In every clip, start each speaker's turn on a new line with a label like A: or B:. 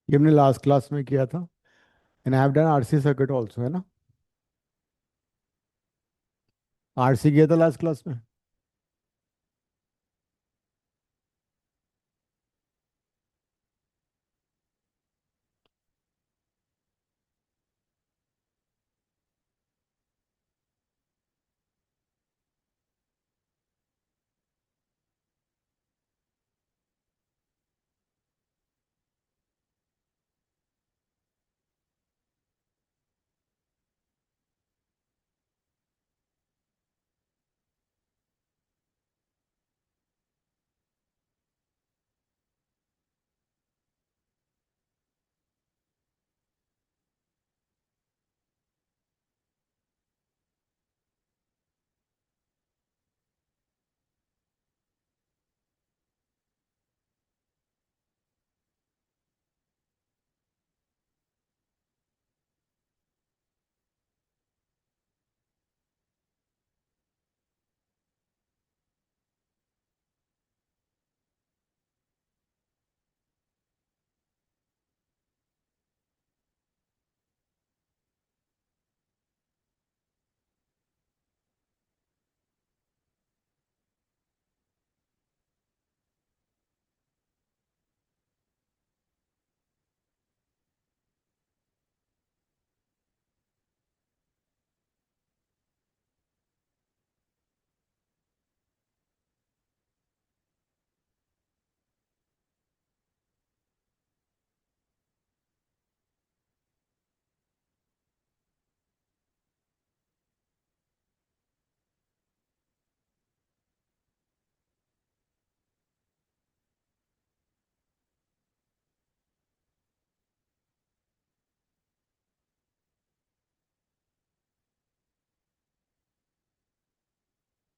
A: ये हमने last class में किया था। And I have done RC circuit also, है ना? आरसी किया था लास्ट क्लास में।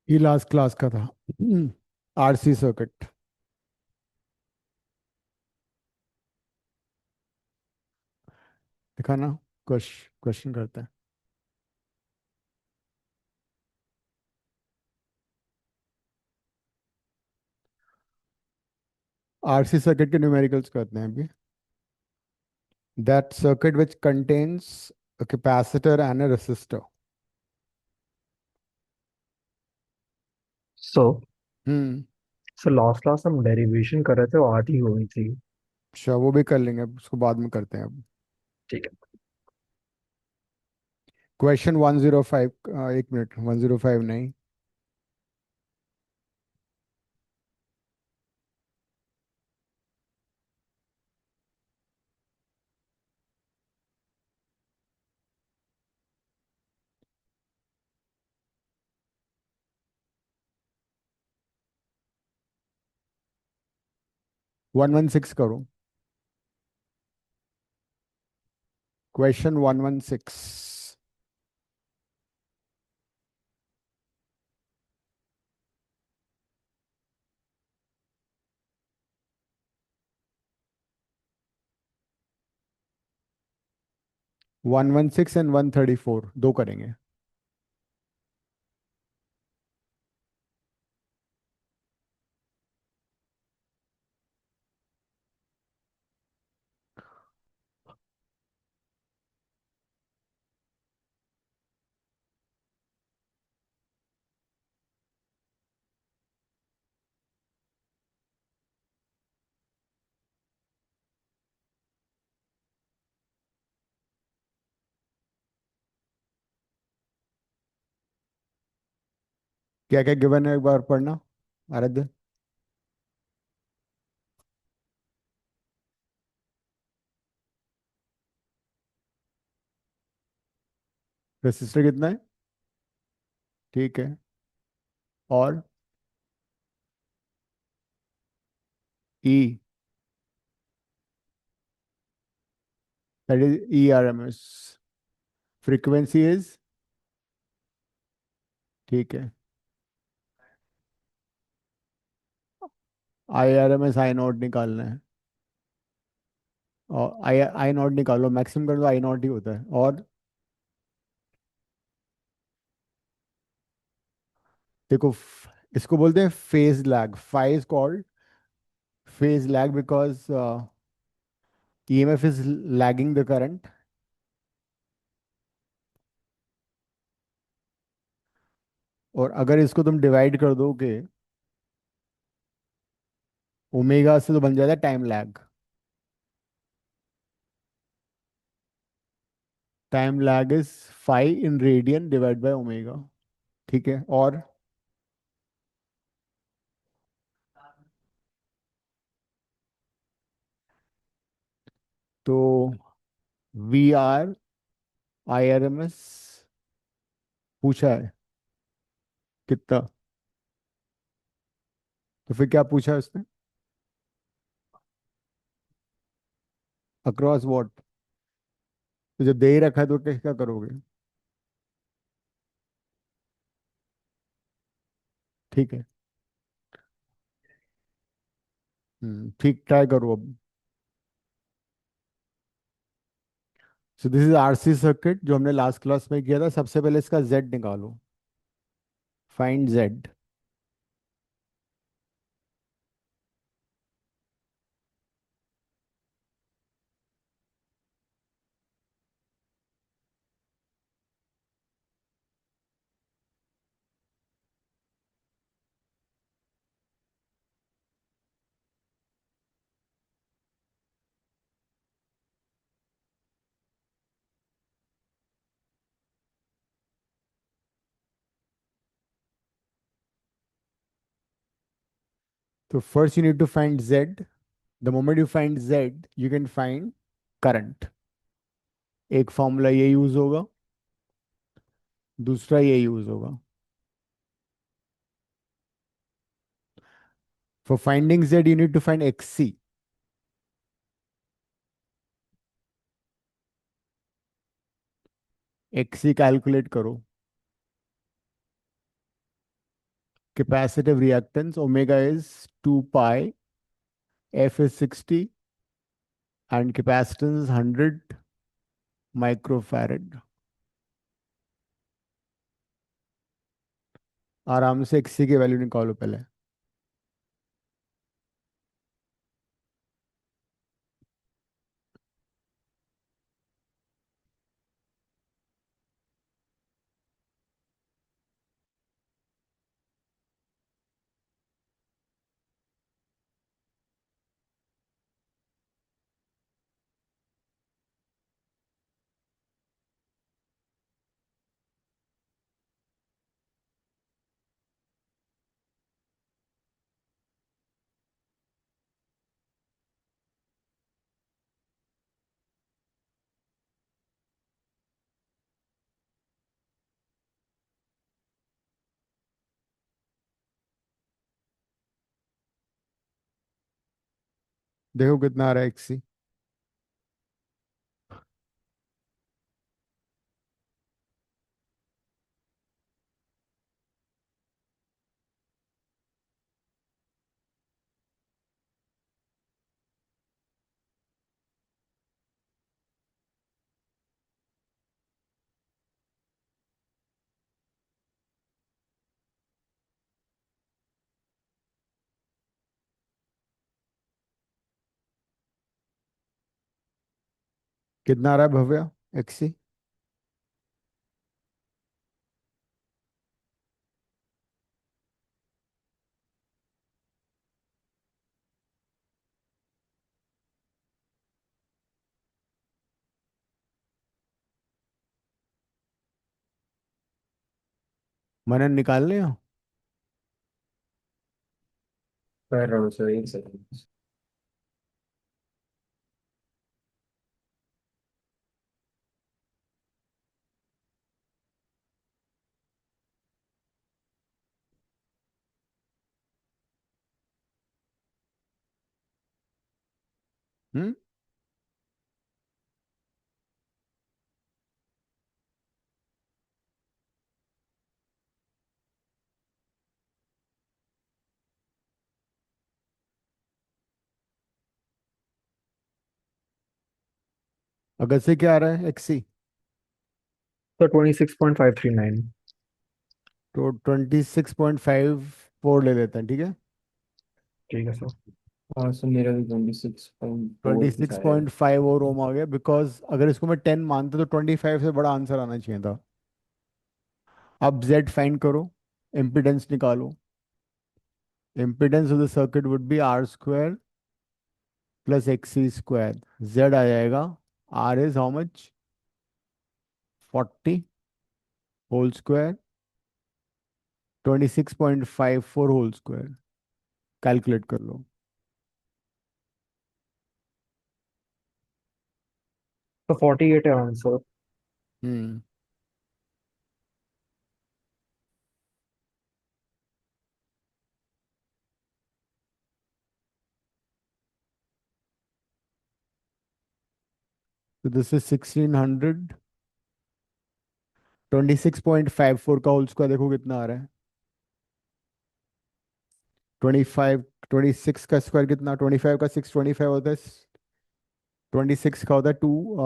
A: ये लास्ट क्लास का था। RC circuit. देखा ना? क्वेश्चन करते हैं। आरसी सर्किट के न्यूमेरिकल्स करते हैं अभी। That circuit which contains a capacitor and a resistor.
B: So
A: hmm.
B: So last class हम डेरिवेशन कर रहे थे और आधी हो गई थी।
A: अच्छा, वो भी कर लेंगे, अब उसको बाद में करते हैं अब।
B: ठीक है।
A: क्वेश्चन 105। एक मिनट, 105 नहीं। 116 करो। क्वेश्चन 116। 116 एंड 134 दो करेंगे। क्या क्या गिवन है, एक बार पढ़ना आराध्य। रेसिस्टर कितना है? ठीक है। और E, that is E R M S. Frequency is, ठीक है। I R M S I not निकालना है। और आई आई नॉट निकालो, मैक्सिमम कर दो, आई नॉट ही होता है। और देखो, इसको बोलते हैं phase lag. Phi is called phase lag because EMF is lagging the current. और अगर इसको तुम डिवाइड कर दोगे ओमेगा से तो बन जाता है time lag. Time lag is 5 in radian divide by omega. ठीक है, और तो VRIRMS पूछा है कितना, तो फिर क्या पूछा है उसने? Across what? तो जब दे ही रखा है तो क्या करोगे? ठीक है। ठीक, ट्राई करो अब। सो दिस इज RC सर्किट जो हमने लास्ट क्लास में किया था। सबसे पहले इसका Z निकालो। Find Z। तो first you need to find Z। The moment you find Z you can find current. एक फॉर्मूला ये यूज होगा, दूसरा ये यूज होगा। For finding Z you need to find XC। XC calculate करो। Capacitive reactance omega is 2 pi, F is 60 and capacitance is 100 microfarad. आराम से XC की वैल्यू निकालो पहले। देखो कितना आ रहा है XC। कितना आ रहा है भव्या XC? मनन निकाल ले हो?
B: कर रहा हूँ सर, एक सेकंड।
A: हम्म। अगर से क्या आ रहा है XC?
B: तो 26.539।
A: तो 26.54 ले लेते हैं, ठीक है।
B: ठीक है सर।
C: हाँ सर मेरा भी 26.4
A: ट्वेंटी
C: कुछ
A: सिक्स
C: आया है।
A: पॉइंट फाइव और ओम आ गया, बिकॉज अगर इसको मैं 10 मानता तो 25 से बड़ा आंसर आना चाहिए था। अब जेड फाइंड करो, इम्पिडेंस निकालो। Impedance of the circuit would be R square plus XC square. Z आ जाएगा, R is how much, 40 whole square, 26.54 whole square. Calculate कर लो।
B: तो 48 है आंसर।
A: हम्म। तो दिस इज 1600। 26.54 का होल स्क्वायर देखो कितना आ रहा है। 25, 26 का स्क्वायर कितना, 25 का 625 होता है। 26 का होता है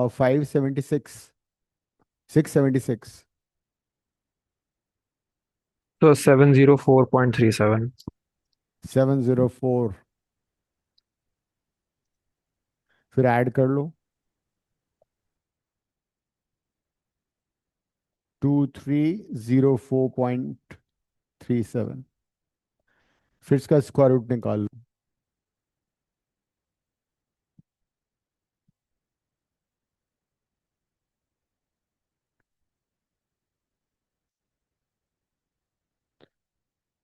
A: 576, 676।
B: तो 704.37।
A: 704। फिर ऐड कर लो, 2304.37। फिर इसका स्क्वायर रूट निकाल लो।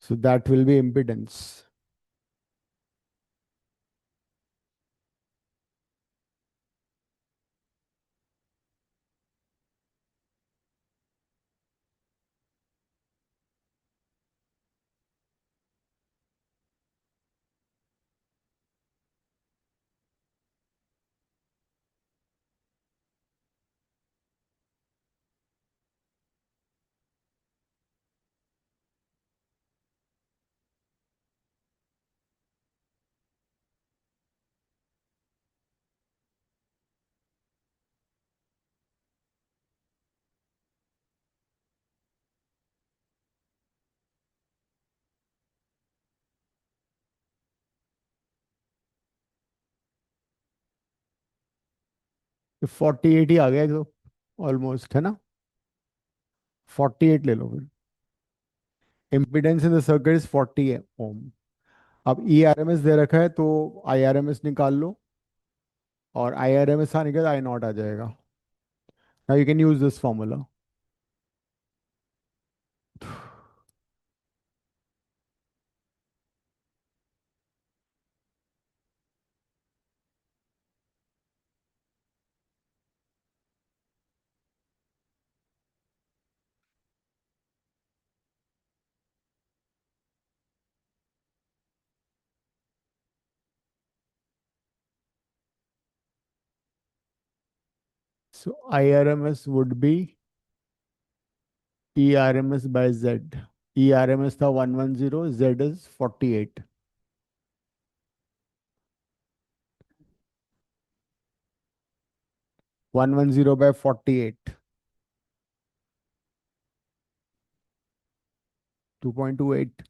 A: So that will be impedance. तो 48 ही आ गया तो, ऑलमोस्ट है ना। 48 ले लो फिर। Impedance in the circuit is 40 है ओम। अब ई आर एम एस दे रखा है तो आई आर एम एस निकाल लो, और आई आर एम एस आने के बाद आई नॉट आ जाएगा। Now you can use this formula. So IRMS would be ERMS by Z. ERMS था 110, Z is 48। 110 by 48, 2.28।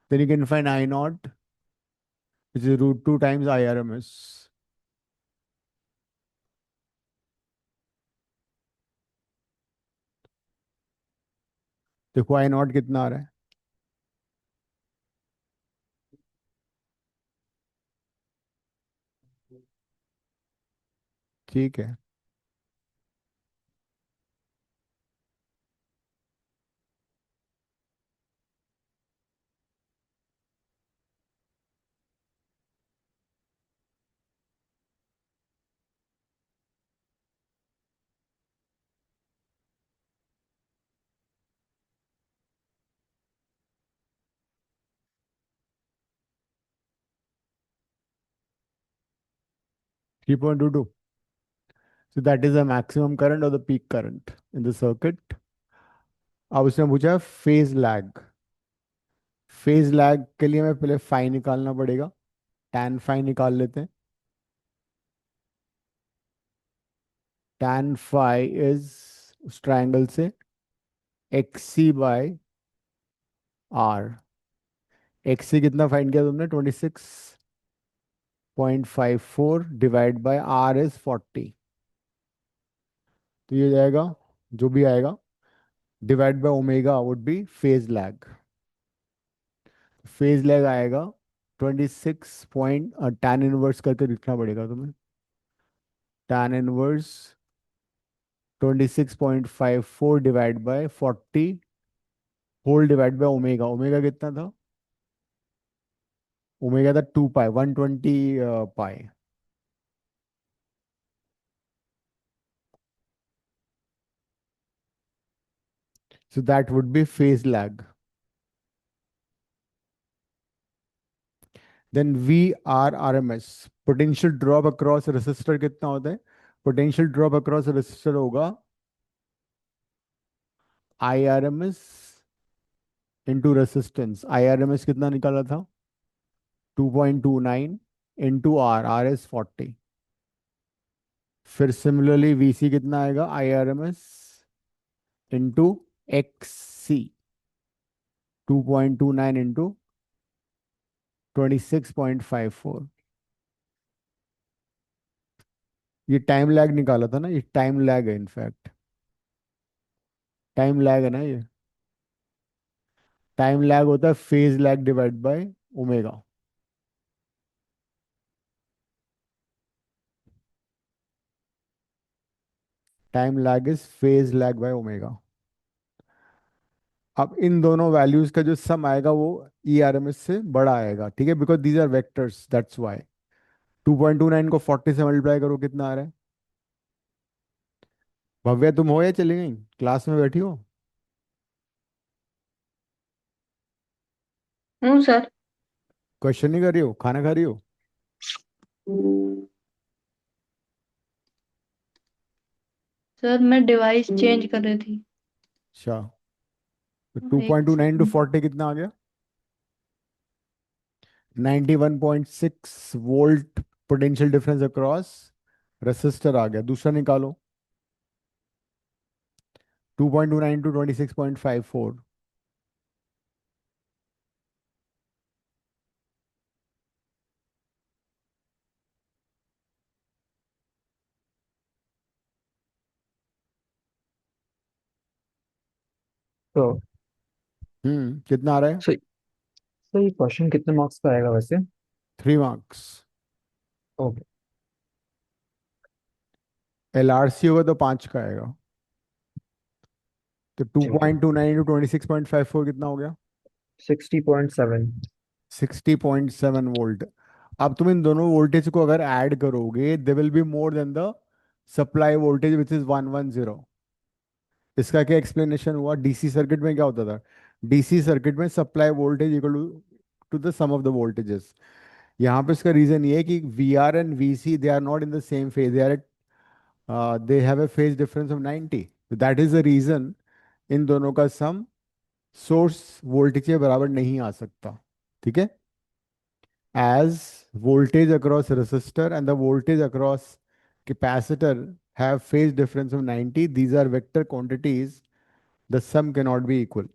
A: Then you can find I naught, which is root 2 times IRMS. देखो I naught कितना आ रहा है। ठीक है। 3.22. So that is the maximum current or the peak current in the circuit. अब उसने पूछा फेज लैग। फेज लैग के लिए मैं पहले फाई निकालना पड़ेगा। टैन फाई निकाल लेते हैं। टैन फाई इज उस ट्रायंगल से X C by R. X C कितना फाइंड किया तुमने? 26.54 डिवाइड बाय आर इज 40। तो ये जाएगा, जो भी आएगा, divide by omega would be phase lag. Phase lag आएगा 26 पॉइंट, tan इनवर्स करके लिखना पड़ेगा तुम्हें। tan inverse 26.54 divide by 40 whole divide by omega. Omega कितना था? ओमेगा था 2 पाई, 120 पाई। So that would be phase lag. Then VRRMS, potential drop across resistor कितना होता है? Potential drop across resistor होगा IRMS into resistance। IRMS कितना निकाला था? 2.29 into R is 40। फिर सिमिलरली VC कितना आएगा? IRMS into XC, 2.29 into 26.54। ये टाइम लैग निकाला था ना, ये टाइम लैग है इनफैक्ट। टाइम लैग है ना ये। टाइम लैग होता है phase lag divide by omega. Time lag is phase lag by omega. अब इन दोनों वैल्यूज का जो सम आएगा वो ERMS से बड़ा आएगा, ठीक है, because these are vectors, that's why. 2.29 को 40 से मल्टीप्लाई करो, कितना आ रहा है? भव्या तुम हो या चली गई? क्लास में बैठी हो?
D: हूँ सर।
A: क्वेश्चन नहीं कर रही हो? खाना खा रही हो?
D: सर मैं डिवाइस चेंज कर रही थी।
A: अच्छा, तो टू
D: एक
A: point two nine two
D: second.
A: Forty कितना आ गया? 91.6 volt potential difference across resistor आ गया। दूसरा निकालो, 2.29 टू 26.54।
B: तो
A: कितना आ रहा है?
B: सही। तो ये क्वेश्चन कितने मार्क्स का आएगा वैसे?
A: 3 मार्क्स।
B: ओके।
A: LRC होगा तो 5 का आएगा। तो टू
B: ठीक है।
A: पॉइंट टू नाइन टू 26.54 कितना हो गया?
B: 60.7।
A: 60.7 वोल्ट। अब तुम इन दोनों वोल्टेज को अगर ऐड करोगे, they will be more than the supply voltage which is 110। इसका क्या एक्सप्लेनेशन हुआ? डीसी सर्किट में क्या होता था? डीसी सर्किट में supply voltage equal to the sum of the voltages. यहाँ पे इसका रीजन ये है कि VR and VC they are not in the same phase, they have a phase difference of 90। That is the reason in दोनों का some source voltage के बराबर नहीं आ सकता, ठीक है। as voltage across resistor and the voltage across capacitor have phase difference of 90, these are vector quantities, the sum cannot be equal।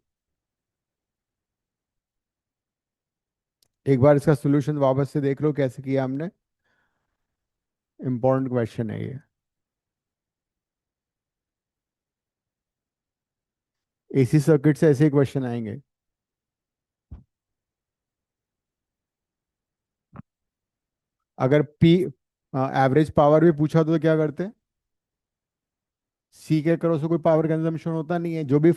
A: एक बार इसका सॉल्यूशन वापस से देख लो कैसे किया हमने। इंपॉर्टेंट क्वेश्चन है ये। AC सर्किट से ऐसे ही क्वेश्चन आएंगे। अगर P एवरेज पावर भी पूछा तो क्या करते? C के क्रॉस से कोई पावर कंजम्पशन होता नहीं है, जो भी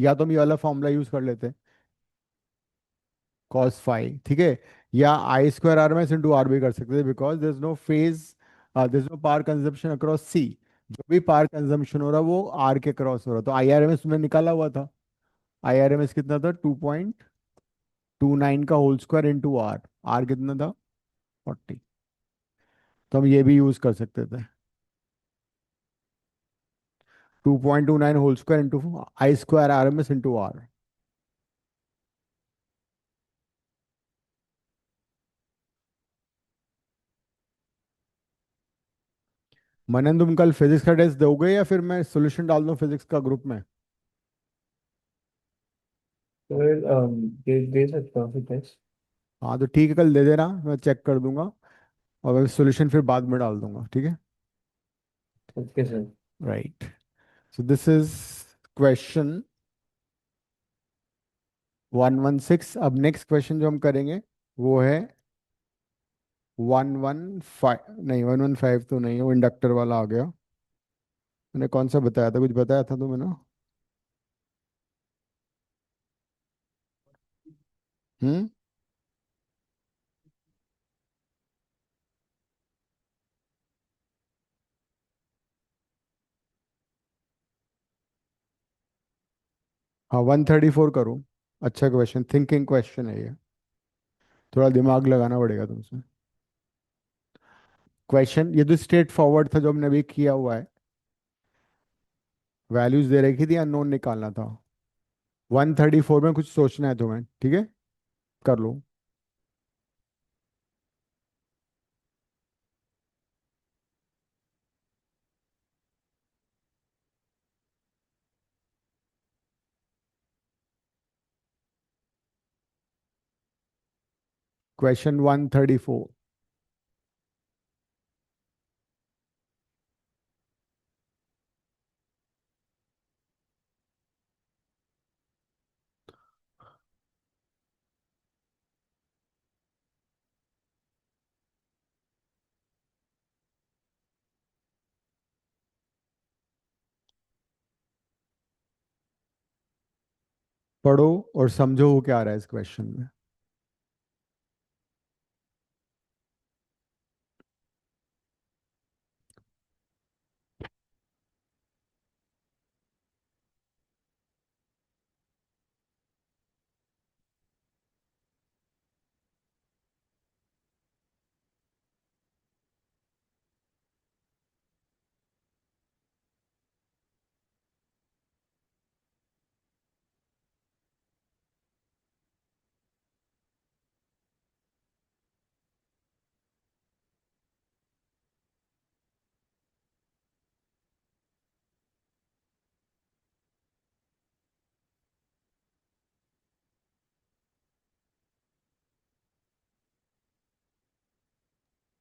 A: या तो हम ये वाला फॉर्मूला यूज कर लेते, कॉस फाई, ठीक है। या I² RMS इंटू आर भी कर सकते थे, because there is no phase, there is no power consumption across C. जो भी पावर कंजम्पशन हो रहा वो आर के क्रॉस हो रहा, तो IRMS में निकाला हुआ था। IRMS कितना था? 2.29 का whole square into R. R कितना था? 40। तो हम ये भी यूज कर सकते थे, 2.29 whole square into I²RMS into R. Manan तुम कल फिजिक्स का टेस्ट दोगे या फिर मैं सॉल्यूशन डाल दूं फिजिक्स का ग्रुप में?
C: फिर दे सकता हूँ फिर टेस्ट।
A: हाँ तो ठीक है, कल दे देना, मैं चेक कर दूंगा और मैं सोल्यूशन फिर बाद में डाल दूंगा, ठीक है।
C: Okay sir.
A: Right. So this is question 116। अब नेक्स्ट क्वेश्चन जो हम करेंगे वो है 115, नहीं 115 तो नहीं, वो इंडक्टर वाला आ गया। मैंने कौन सा बताया था, कुछ बताया था तुम्हें ना। हम्म। हाँ 134 करूँ। अच्छा क्वेश्चन, थिंकिंग क्वेश्चन है ये, थोड़ा दिमाग लगाना पड़ेगा तुमसे। क्वेश्चन ये तो स्ट्रेट फॉरवर्ड था जो हमने अभी किया हुआ है, वैल्यूज दे रखी थी, अननोन निकालना था। 134 में कुछ सोचना है तुम्हें, ठीक है, कर लो। क्वेश्चन 134। पढ़ो और समझो वो क्या आ रहा है इस क्वेश्चन में।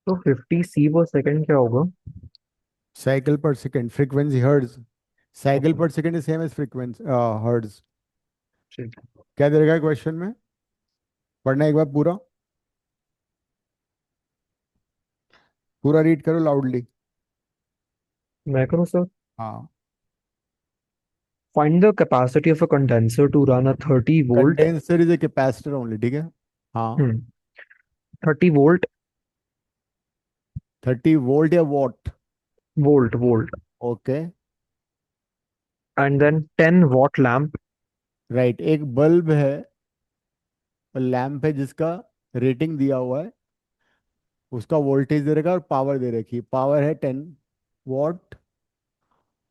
B: तो 50 C/सेकंड क्या होगा?
A: Cycle per second, frequency hertz. Cycle
B: okay.
A: Per second is same as frequency hertz.
B: ठीक।
A: क्या दे रखा है क्वेश्चन में, पढ़ना एक बार पूरा, पूरा रीड करो लाउडली।
B: मैं करूँ सर?
A: हाँ।
B: Find the capacity of a condenser to run a 30 volt.
A: Condenser is a capacitor only, ठीक है। हाँ।
B: हम्म 30 वोल्ट।
A: 30 वोल्ट या watt?
B: Volt volt.
A: Okay.
B: And then 10 watt lamp.
A: Right, एक बल्ब है और लैंप है जिसका रेटिंग दिया हुआ है, उसका वोल्टेज दे रखा है और पावर दे रखी है, पावर है 10 वॉट।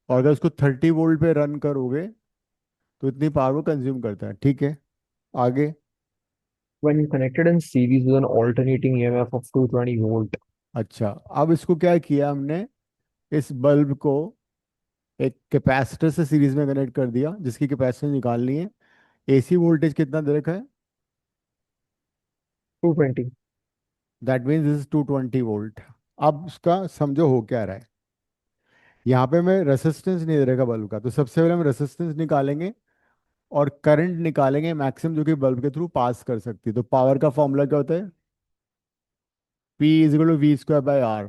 A: और अगर उसको 30 वोल्ट पे रन करोगे तो इतनी पावर को कंज्यूम करता है, ठीक है। आगे।
B: When connected in series with an alternating EMF of 220 volt.
A: अच्छा, अब इसको क्या किया हमने, इस बल्ब को एक कैपेसिटर से सीरीज में कनेक्ट कर दिया जिसकी कैपेसिटी निकालनी है। एसी वोल्टेज कितना दे रखा है?
B: 220।
A: That means this is 220 volt. अब उसका समझो हो क्या रहा है। यहाँ पे मैं रेसिस्टेंस नहीं दे रखा बल्ब का, तो सबसे पहले हम रेसिस्टेंस निकालेंगे और करंट निकालेंगे मैक्सिमम जो कि बल्ब के थ्रू पास कर सकती है। तो पावर का फॉर्मूला क्या होता है? P is equal to V square by R.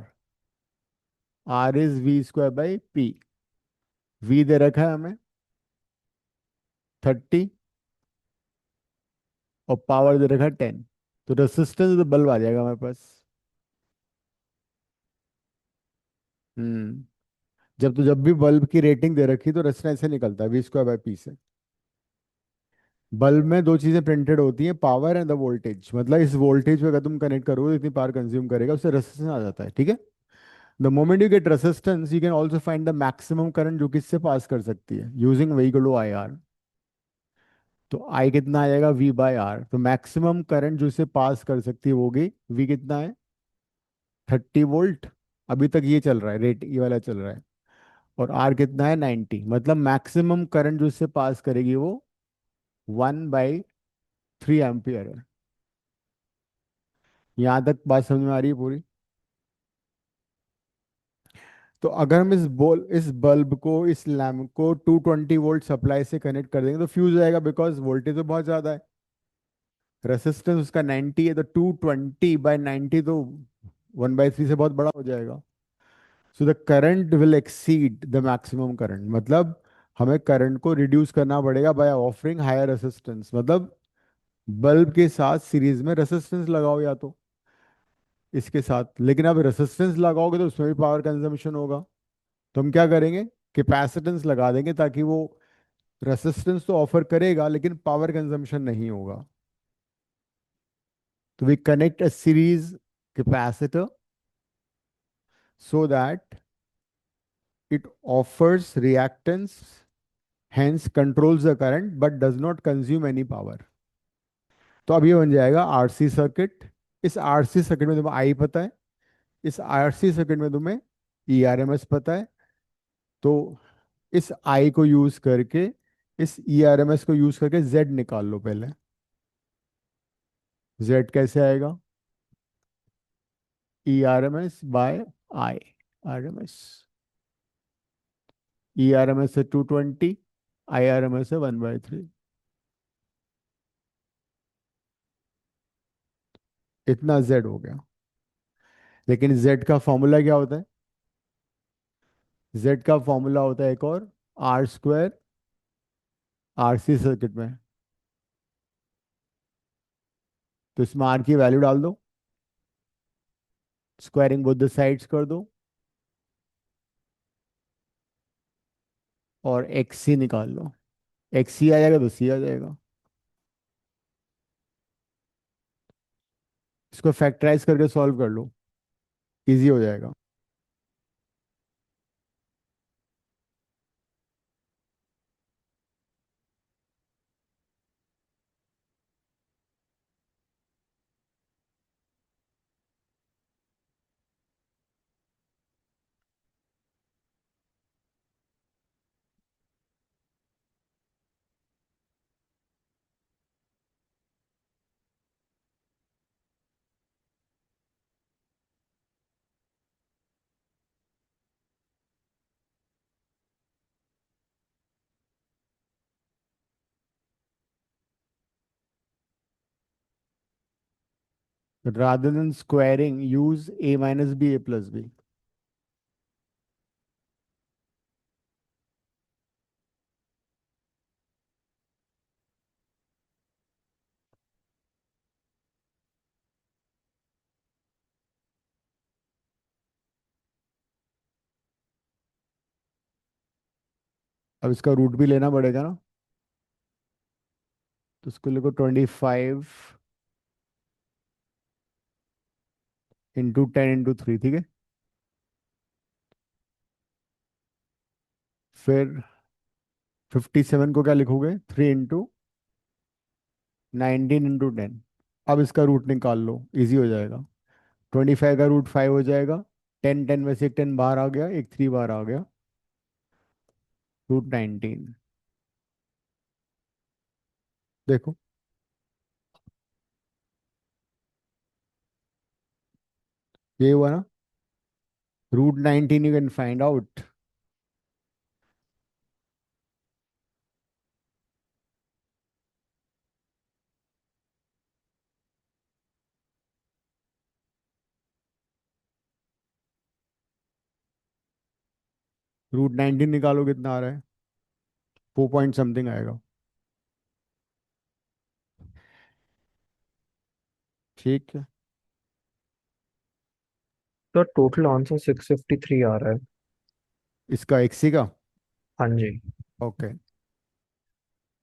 A: R is V square by P. V दे रखा है हमें 30 और पावर दे रखा है 10। तो रेसिस्टेंस तो बल्ब आ जाएगा हमारे पास। हम्म। जब भी बल्ब की रेटिंग दे रखी तो रेजिस्टेंस ऐसे निकलता है, वी स्क्वायर बाई पी से। बल्ब में दो चीजें प्रिंटेड होती हैं, पावर एंड द वोल्टेज। मतलब इस वोल्टेज पे अगर तुम कनेक्ट करोगे तो इतनी पावर कंज्यूम करेगा, उससे रेजिस्टेंस आ जाता है, ठीक है। The moment you get resistance you can also find the maximum current जो किससे पास कर सकती है, using V equal to I R. तो आई कितना आ जाएगा, वी बाई आर। तो मैक्सिमम करंट जो इसे पास कर सकती है वो होगी, वी कितना है, 30 वोल्ट। अभी तक ये चल रहा है, रेट ये वाला चल रहा है। और आर कितना है, 90। मतलब मैक्सिमम करंट जो इससे पास करेगी वो 1/3 एम्पियर है। यहां तक बात समझ में आ रही है पूरी? तो अगर हम इस बल्ब को, इस लैम्प को 220 वोल्ट सप्लाई से कनेक्ट कर देंगे तो फ्यूज हो जाएगा, बिकॉज वोल्टेज तो बहुत ज्यादा है। रेसिस्टेंस उसका 90 है, तो 220/90 तो 1/3 से बहुत बड़ा हो जाएगा। So the current will exceed the maximum current, मतलब हमें करंट को रिड्यूस करना पड़ेगा बाय ऑफरिंग हायर रेसिस्टेंस। मतलब बल्ब के साथ सीरीज में रेसिस्टेंस लगाओ या तो इसके साथ, लेकिन अब रेसिस्टेंस लगाओगे तो उसमें भी पावर कंजम्पशन होगा। तो हम क्या करेंगे, कैपेसिटेंस लगा देंगे, ताकि वो रेसिस्टेंस तो ऑफर करेगा लेकिन पावर कंजम्पशन नहीं होगा। तो we connect a series capacitor so that it offers reactance, hence controls the current but does not consume any power। तो अब ये बन जाएगा आरसी सर्किट। इस आरसी सर्किट में तुम्हें आई पता है, इस आरसी सर्किट में तुम्हें ईआरएमएस पता है। तो इस आई को यूज करके, इस ईआरएमएस को यूज करके जेड निकाल लो पहले। जेड कैसे आएगा? ईआरएमएस बाय आई। आरएमएस, ईआरएमएस है 220, आईआरएमएस है 1/3। इतना जेड हो गया। लेकिन जेड का फॉर्मूला क्या होता है? जेड का फॉर्मूला होता है एक और, R² आरसी सर्किट में। तो इसमें आर की वैल्यू डाल दो, स्क्वायरिंग बोथ द साइड्स कर दो, और एक्स सी निकाल लो। एक्स सी आ जाएगा तो सी आ जाएगा। इसको फैक्टराइज करके सॉल्व कर लो, इजी हो जाएगा। Rather than squaring, use a - b a + b। अब इसका रूट भी लेना पड़ेगा ना, तो इसको लिखो 25 × 10 × 3, ठीक है। फिर 57 को क्या लिखोगे, 3 × 19 × 10। अब इसका रूट निकाल लो, इजी हो जाएगा। 25 का रूट 5 हो जाएगा। 10 10 में से एक 10 बाहर आ गया, एक 3 बाहर आ गया, √19। देखो, ये हुआ ना, √19 यू कैन फाइंड आउट। √19 निकालो, कितना आ रहा है? 4 पॉइंट समथिंग आएगा। ठीक है।
B: तो टोटल आंसर 653 आ रहा है।
A: इसका एक्सी का?
B: हाँ जी।
A: Okay,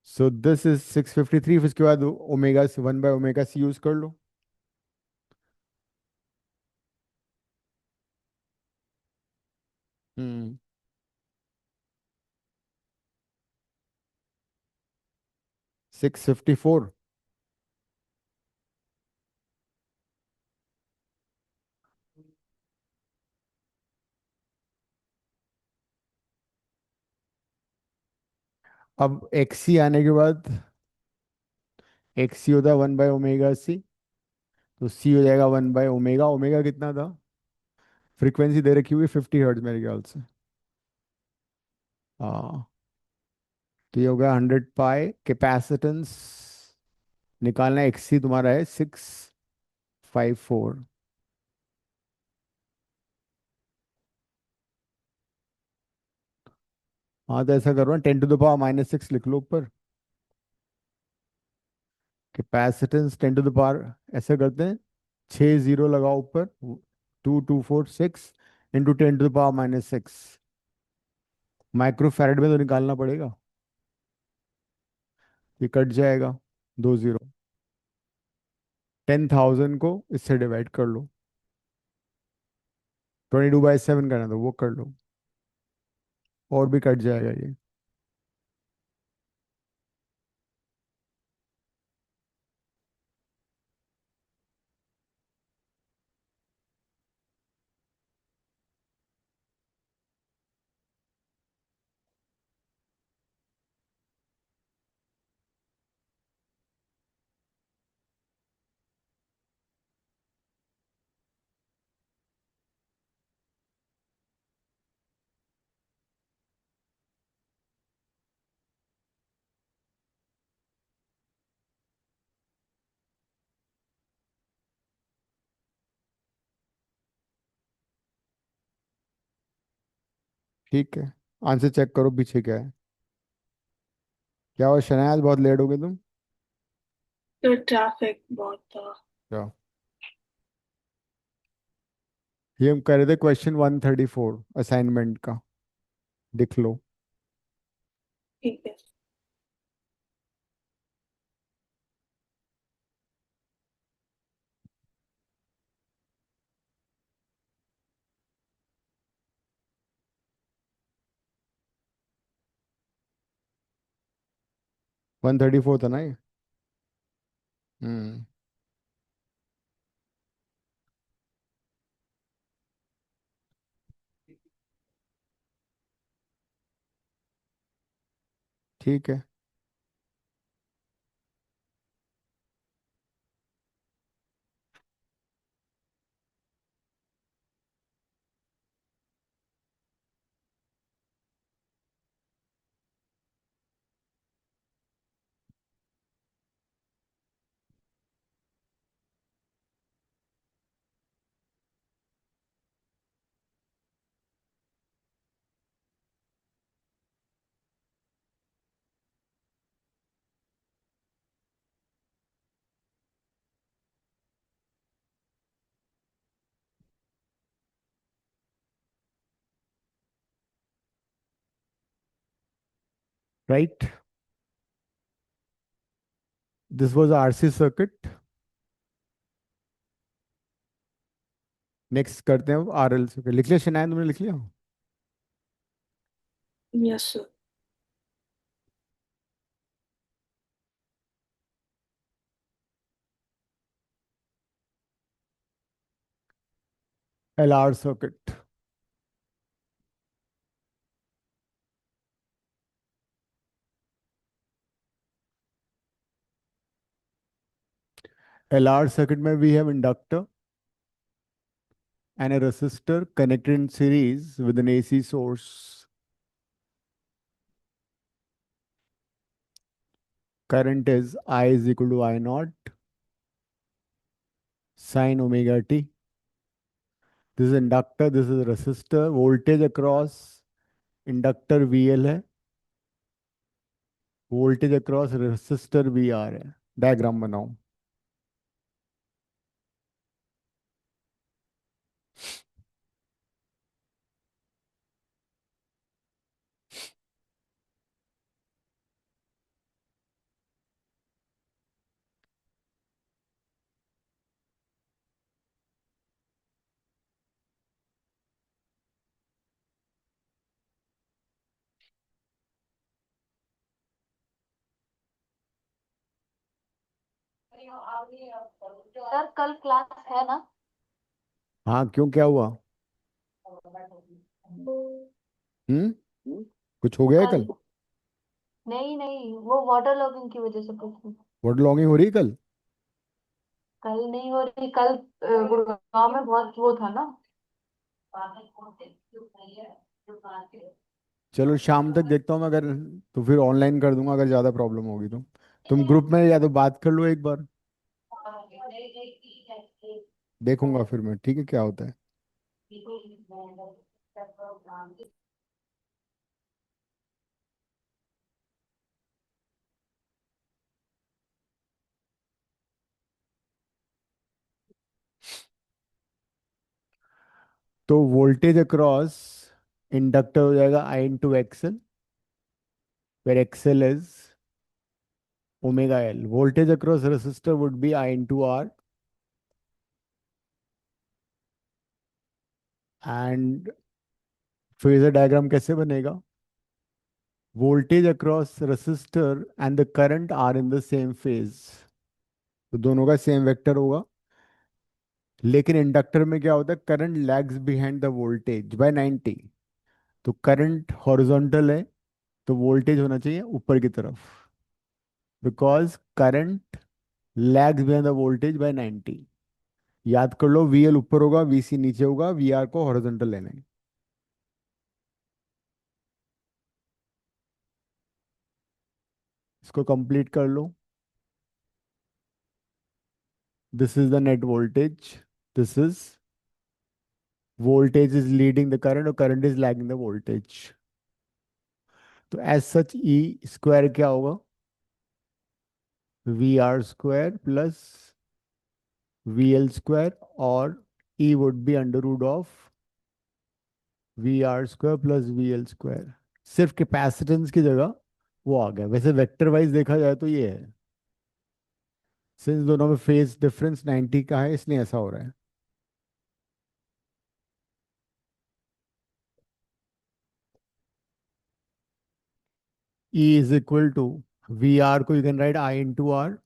A: so this is 653। फिर उसके बाद ओमेगा 1/ωc यूज कर लो। हम्म 654। अब एक्सी आने के बाद एक्स सी होता है 1/ω/c, तो सी हो जाएगा 1/ω। ओमेगा कितना था? फ्रीक्वेंसी दे रखी हुई 50 हर्ट्ज मेरे ख्याल से। हाँ, तो ये हो गया 100 पाई। कैपेसिटेंस निकालना है, एक्स सी तुम्हारा है 654। हाँ, तो ऐसा करो ना, 10⁻⁻6 लिख लो ऊपर। कैपेसिटेंस 10 ऐसा करते हैं, 6 जीरो लगाओ ऊपर, 2246 इंटू 10⁻⁻6। माइक्रोफैरड में तो निकालना पड़ेगा, ये कट जाएगा 2 जीरो। 10,000 को इससे डिवाइड कर लो, 22/7 करना तो वो कर लो, और भी कट जाएगा ये। ठीक है, आंसर चेक करो पीछे क्या है। क्या हुआ शनाज, बहुत लेट हो गए तुम?
E: तो ट्रैफिक बहुत था।
A: क्या? ये हम कर रहे थे क्वेश्चन 134 असाइनमेंट का, लिख लो।
E: ठीक है।
A: 134 था ना ये? हम्म। ठीक है। Right, this was RC circuit. Next करते हैं आरएल सर्किट। लिख लिया शनाया, तुमने लिख लिया?
E: Yes sir.
A: LR circuit. LR circuit में we have inductor and a resistor connected in series with an AC source. Current is I is equal to I naught sine omega t. This is inductor, this is resistor. Voltage across inductor VL है, voltage across resistor VR है। Diagram बनाओ।
D: Sir कल class है ना?
A: हाँ, क्यों, क्या हुआ? हम्म, कुछ हो गया है
D: कल
A: कल?
D: नहीं नहीं, वो वाटर लॉगिंग की वजह से पूछ रही हूँ।
A: वर्ड लॉन्गिंग हो रही है कल?
F: कल नहीं हो रही, कल गुड़गांव में बहुत वो था ना।
A: चलो शाम तक देखता हूँ मैं, अगर तो फिर ऑनलाइन कर दूंगा, अगर ज़्यादा प्रॉब्लम होगी तो तुम ग्रुप में या तो बात कर लो एक बार, देखूंगा फिर मैं, ठीक है क्या होता है। तो वोल्टेज अक्रॉस इंडक्टर हो जाएगा I into XL, where XL is omega L. Voltage across resistor would be I into R, and phasor diagram कैसे बनेगा? Voltage across resistor and the current are in the same phase, तो दोनों का same vector होगा। लेकिन inductor में क्या होता है, current lags behind the voltage by 90। तो करंट हॉरिजॉन्टल है, तो वोल्टेज होना चाहिए ऊपर की तरफ, because current lags behind the voltage by 90। याद कर लो, वीएल ऊपर होगा, वीसी नीचे होगा, वीआर को हॉरिजॉन्टल लेना है। इसको कंप्लीट कर लो। This is the net voltage, this is voltage is leading the current और current is lagging the voltage. तो एज सच ई स्क्वायर क्या होगा? V R square plus V L square, और E would be under root of V R square plus V L square. सिर्फ capacitance की जगह वो आ गया। वैसे वेक्टर वाइज देखा जाए तो ये है, सिंस दोनों में फेज डिफरेंस 90 का है, इसलिए ऐसा हो रहा है। E is equal to V R को you can write I into R,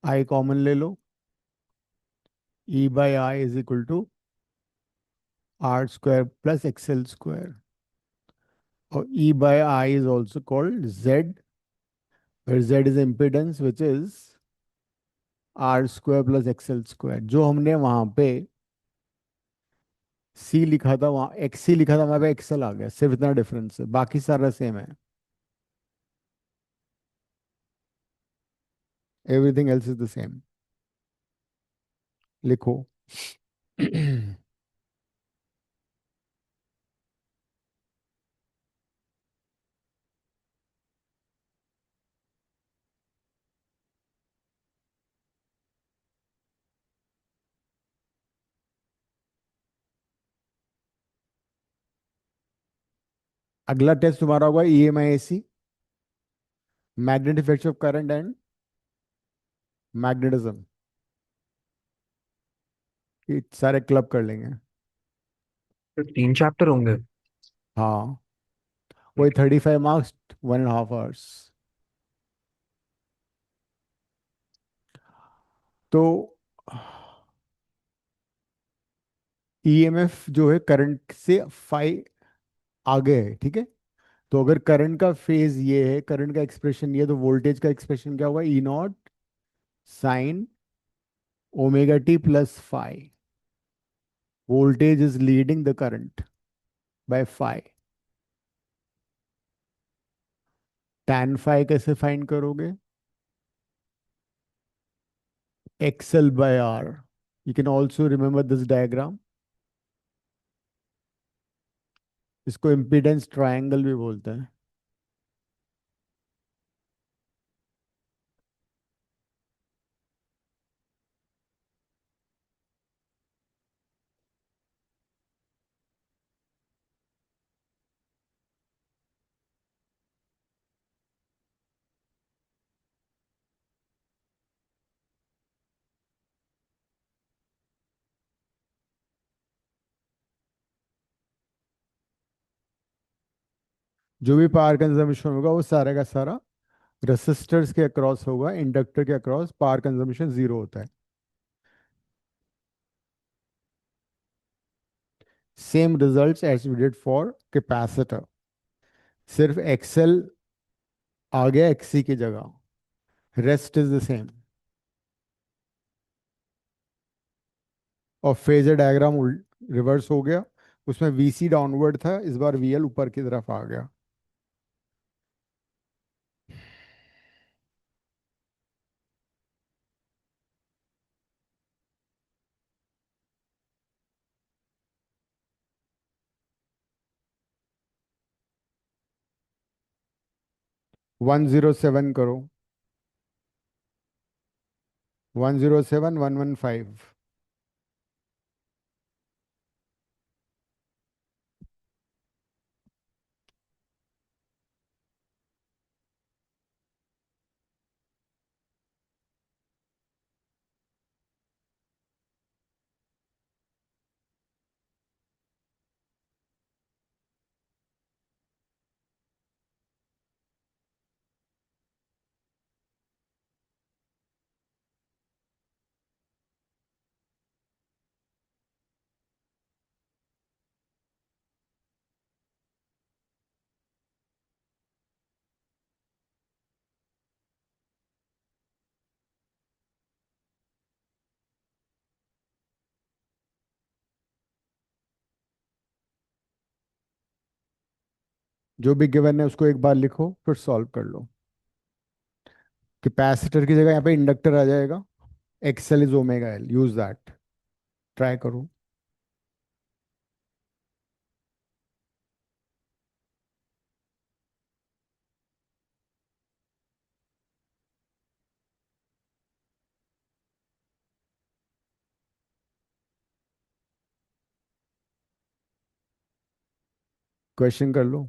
A: I common ले लो, E by I is equal to R square plus XL square, और E by I is also called Z, where Z is impedance which is R square plus XL square. जो हमने वहां पे सी लिखा था, वहां एक्स सी लिखा था, वहां पे एक्सएल आ गया, सिर्फ इतना डिफरेंस है, बाकी सारा सेम है। Everything else is the same. लिखो। अगला टेस्ट तुम्हारा होगा EMIAC, magnetic effect of current and magnetism. ये सारे क्लब कर लेंगे।
B: तो 3 चैप्टर होंगे।
A: हाँ, वही 35 मार्क्स, 1.5 आवर्स। तो EMF जो है करंट से फाई आगे है, ठीक है। तो अगर करंट का फेज ये है, करंट का एक्सप्रेशन ये है, तो वोल्टेज का एक्सप्रेशन क्या होगा? E naught sine omega t plus phi. Voltage is leading the current by phi. Tan phi कैसे फाइंड करोगे? XL by R. You can also remember this diagram, इसको इम्पीडेंस ट्रायंगल भी बोलते हैं। जो भी पावर कंजम्पशन होगा वो सारे का सारा रेसिस्टर्स के अक्रॉस होगा, इंडक्टर के अक्रॉस पावर कंजम्पशन जीरो होता है। Same results as we did for capacitor. सिर्फ एक्सेल आ गया एक्सी की जगह, रेस्ट इज द सेम। और फेजर डायग्राम रिवर्स हो गया, उसमें वीसी डाउनवर्ड था, इस बार वीएल ऊपर की तरफ आ गया। वन जीरो सेवन करो, 107, 115। जो भी गिवन है उसको एक बार लिखो, फिर सॉल्व कर लो। कैपेसिटर की जगह यहाँ पे इंडक्टर आ जाएगा, XL is omega L, use that. Try करो। क्वेश्चन कर लो।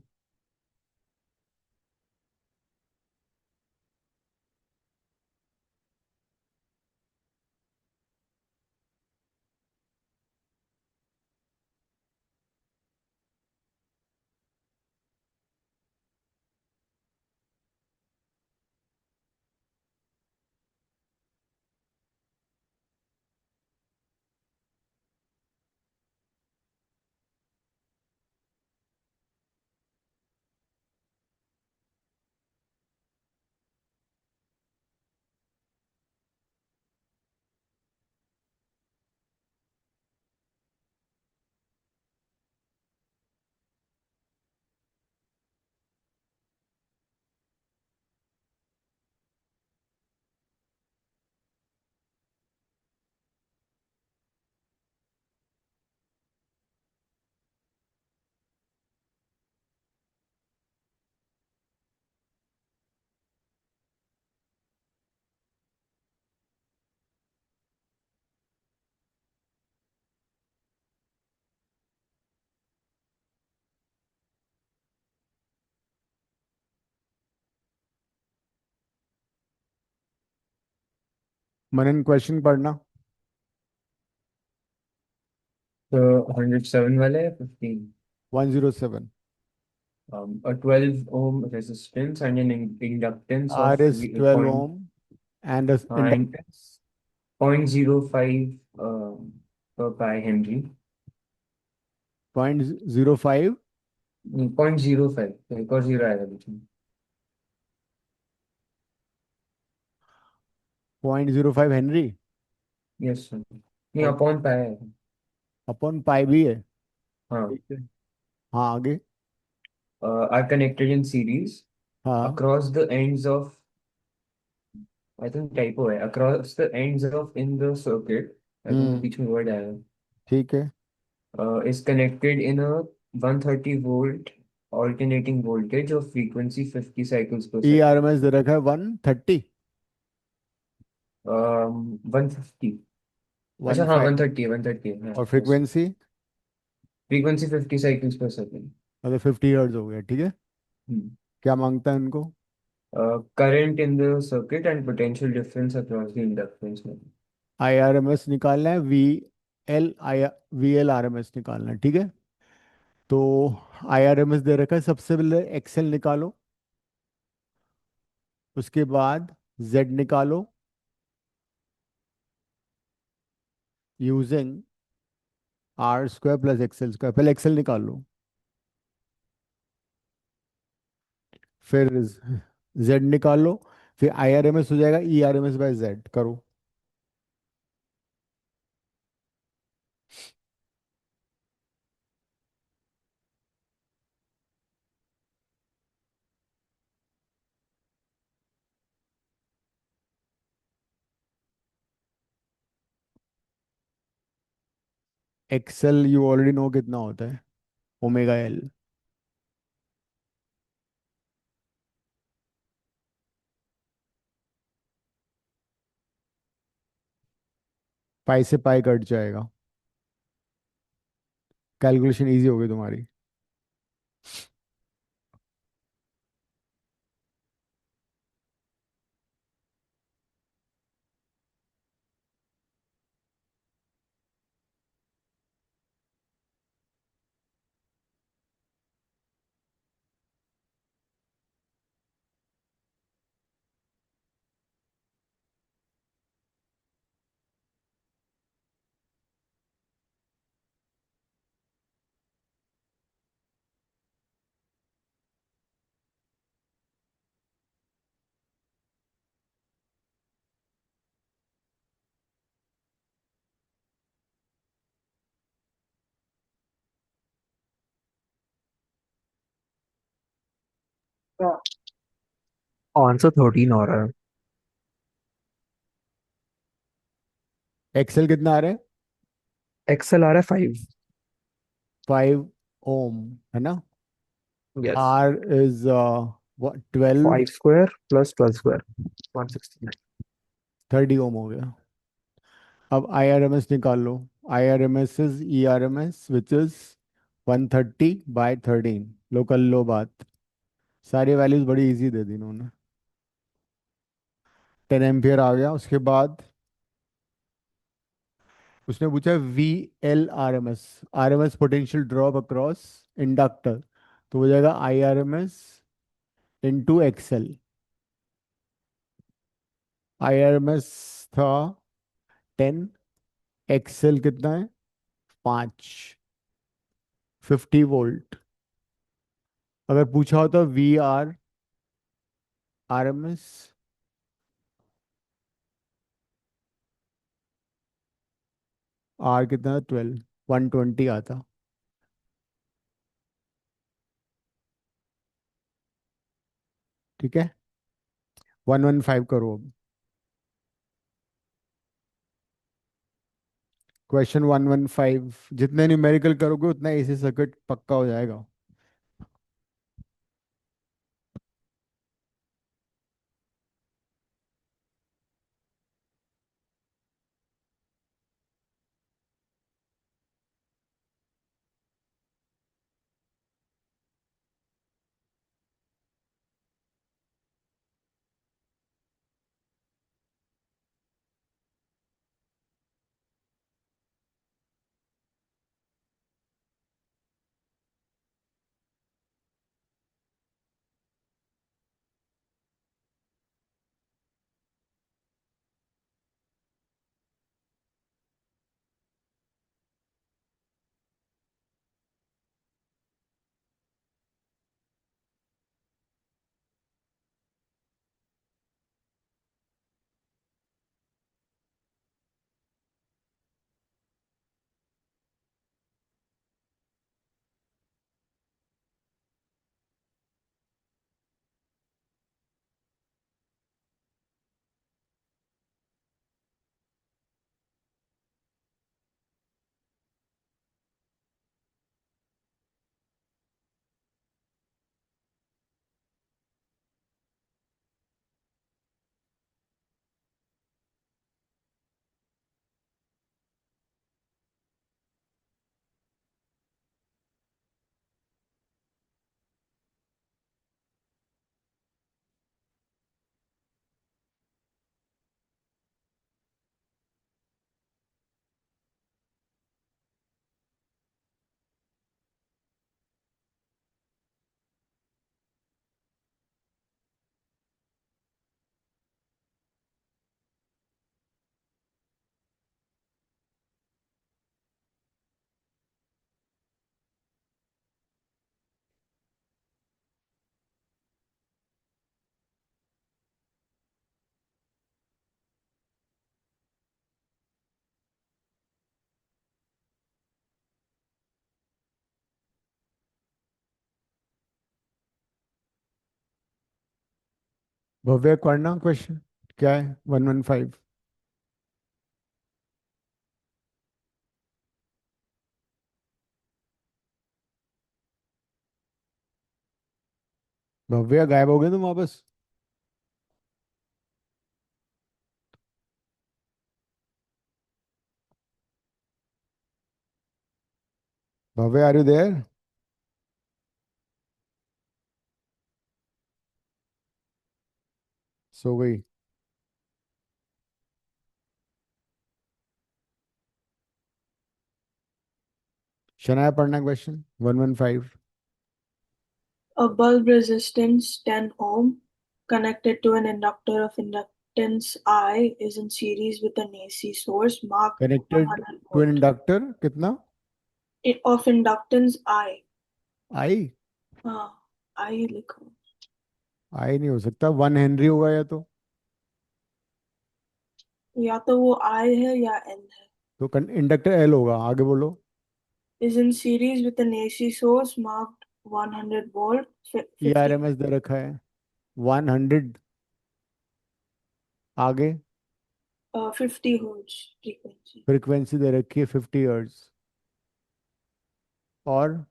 A: मनन क्वेश्चन पढ़ना।
C: तो 107 वाले 15.
A: 107।
C: A 12 ohm resistance and an inductance of
A: R is 12 ohm and
C: and
A: inductance
C: 0.05 per pi Henry.
A: 0.05,
C: 0.05 एक और जीरो आएगा बीच में.
A: 0.05 हेनरी।
C: Yes sir. नहीं अपॉन पाई है.
A: अपॉन पाई भी है।
C: हाँ.
A: ठीक है। हाँ आगे।
C: Are connected in series
A: हाँ
C: across the ends of, I think typo है, across the ends of in the circuit. I think वो
A: हम्म,
C: बीच में word आएगा.
A: ठीक है।
C: Is connected in a 130 volt alternating voltage of frequency 50 cycles per
A: E R
C: second.
A: M S दे रखा है 130।
C: 150. अच्छा हाँ
A: 15
C: 130 है हाँ.
A: और फ्रीक्वेंसी
C: फ्रीक्वेंसी 50 साइकिल्स पर सेकंड.
A: मतलब 50 हर्ट्ज हो गया। ठीक है। क्या मांगता है इनको?
C: Current in the circuit and potential difference across the inductance.
A: I R M S निकालना है, V L R M S निकालना है। ठीक है। तो आई आर एम एस दे रखा है, सबसे पहले एक्सेल निकालो, उसके बाद जेड निकालो using R square plus XL square. पहले एक्सेल निकाल लो। फिर जेड निकाल लो, फिर आई आर एम एस हो जाएगा E R M S by Z करो। एक्सेल यू ऑलरेडी नो कितना होता है, ओमेगा एल। पाई से पाई कट जाएगा, कैलकुलेशन इजी हो गई तुम्हारी।
B: आंसर 13 आ रहा है।
A: एक्सेल कितना आ रहा है?
B: एक्सेल आ रहा है 5।
A: 5 ओम है ना।
B: Yes.
A: R is 12,
B: 5 square plus 12 square 169।
A: 30 ohm हो गया। अब आई आर एम एस निकाल लो। I R M S is E R M S which is 130/13। लो कर लो बात, सारी वैल्यूज बड़ी इजी दे दी इन्होंने। 10 एम्पियर आ गया। उसके बाद उसने पूछा V L R M S potential drop across inductor, तो हो जाएगा I R M S into XL. I R M S था 10, एक्सएल कितना है 5, 50 वोल्ट। अगर पूछा होता V R R M S, R कितना 12, 120 आता। ठीक है, 115 करो अब। क्वेश्चन 115, जितने न्यूमेरिकल करोगे उतना एसी सर्किट पक्का हो जाएगा। भव्य करना क्वेश्चन क्या है 115। भव्य गायब हो गए तुम वापस। भव्य आर यू देयर। सो गई। शनाया पढ़ना question 115।
E: A bulb resistance 10 ohm connected to an inductor of inductance I is in series with an AC source marked
A: connected
E: 100
A: to N
E: volt.
A: Inductor कितना।
E: Of inductance I.
A: आई।
E: हाँ I लिखो.
A: आई नहीं हो सकता, 1 Henry होगा या
E: या तो वो I है या N है.
A: तो इंडक्टर एल होगा, आगे बोलो।
E: Is in series with an AC source marked 100 volt.
A: E R
E: 50
A: M S दे रखा है 100। आगे
E: 50 hertz frequency.
A: फ्रीक्वेंसी दे रखी है 50 हर्ट्ज। और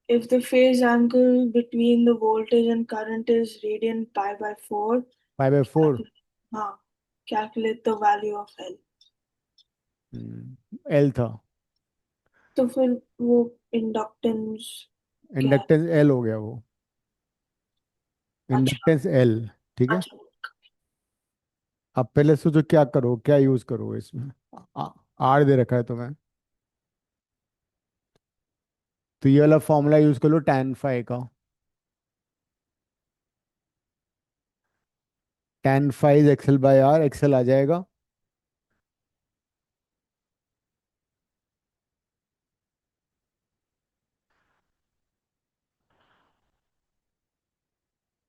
E: If the phase angle between the voltage and current is radian pi by 4,
A: 5/4।
E: हाँ, calculate the value of L.
A: L था।
E: तो फिर वो इंडक्टेंस क्या है?
A: इंडक्टेंस एल हो गया वो।
E: अच्छा
A: इंडक्टेंस एल। ठीक है।
E: अच्छा.
A: अब पहले सोचो क्या करो, क्या यूज करो इसमें। आर दे रखा है तुम्हें, तो ये वाला फॉर्मूला यूज कर लो tan फाइ का। tan phi XL by R, XL आ जाएगा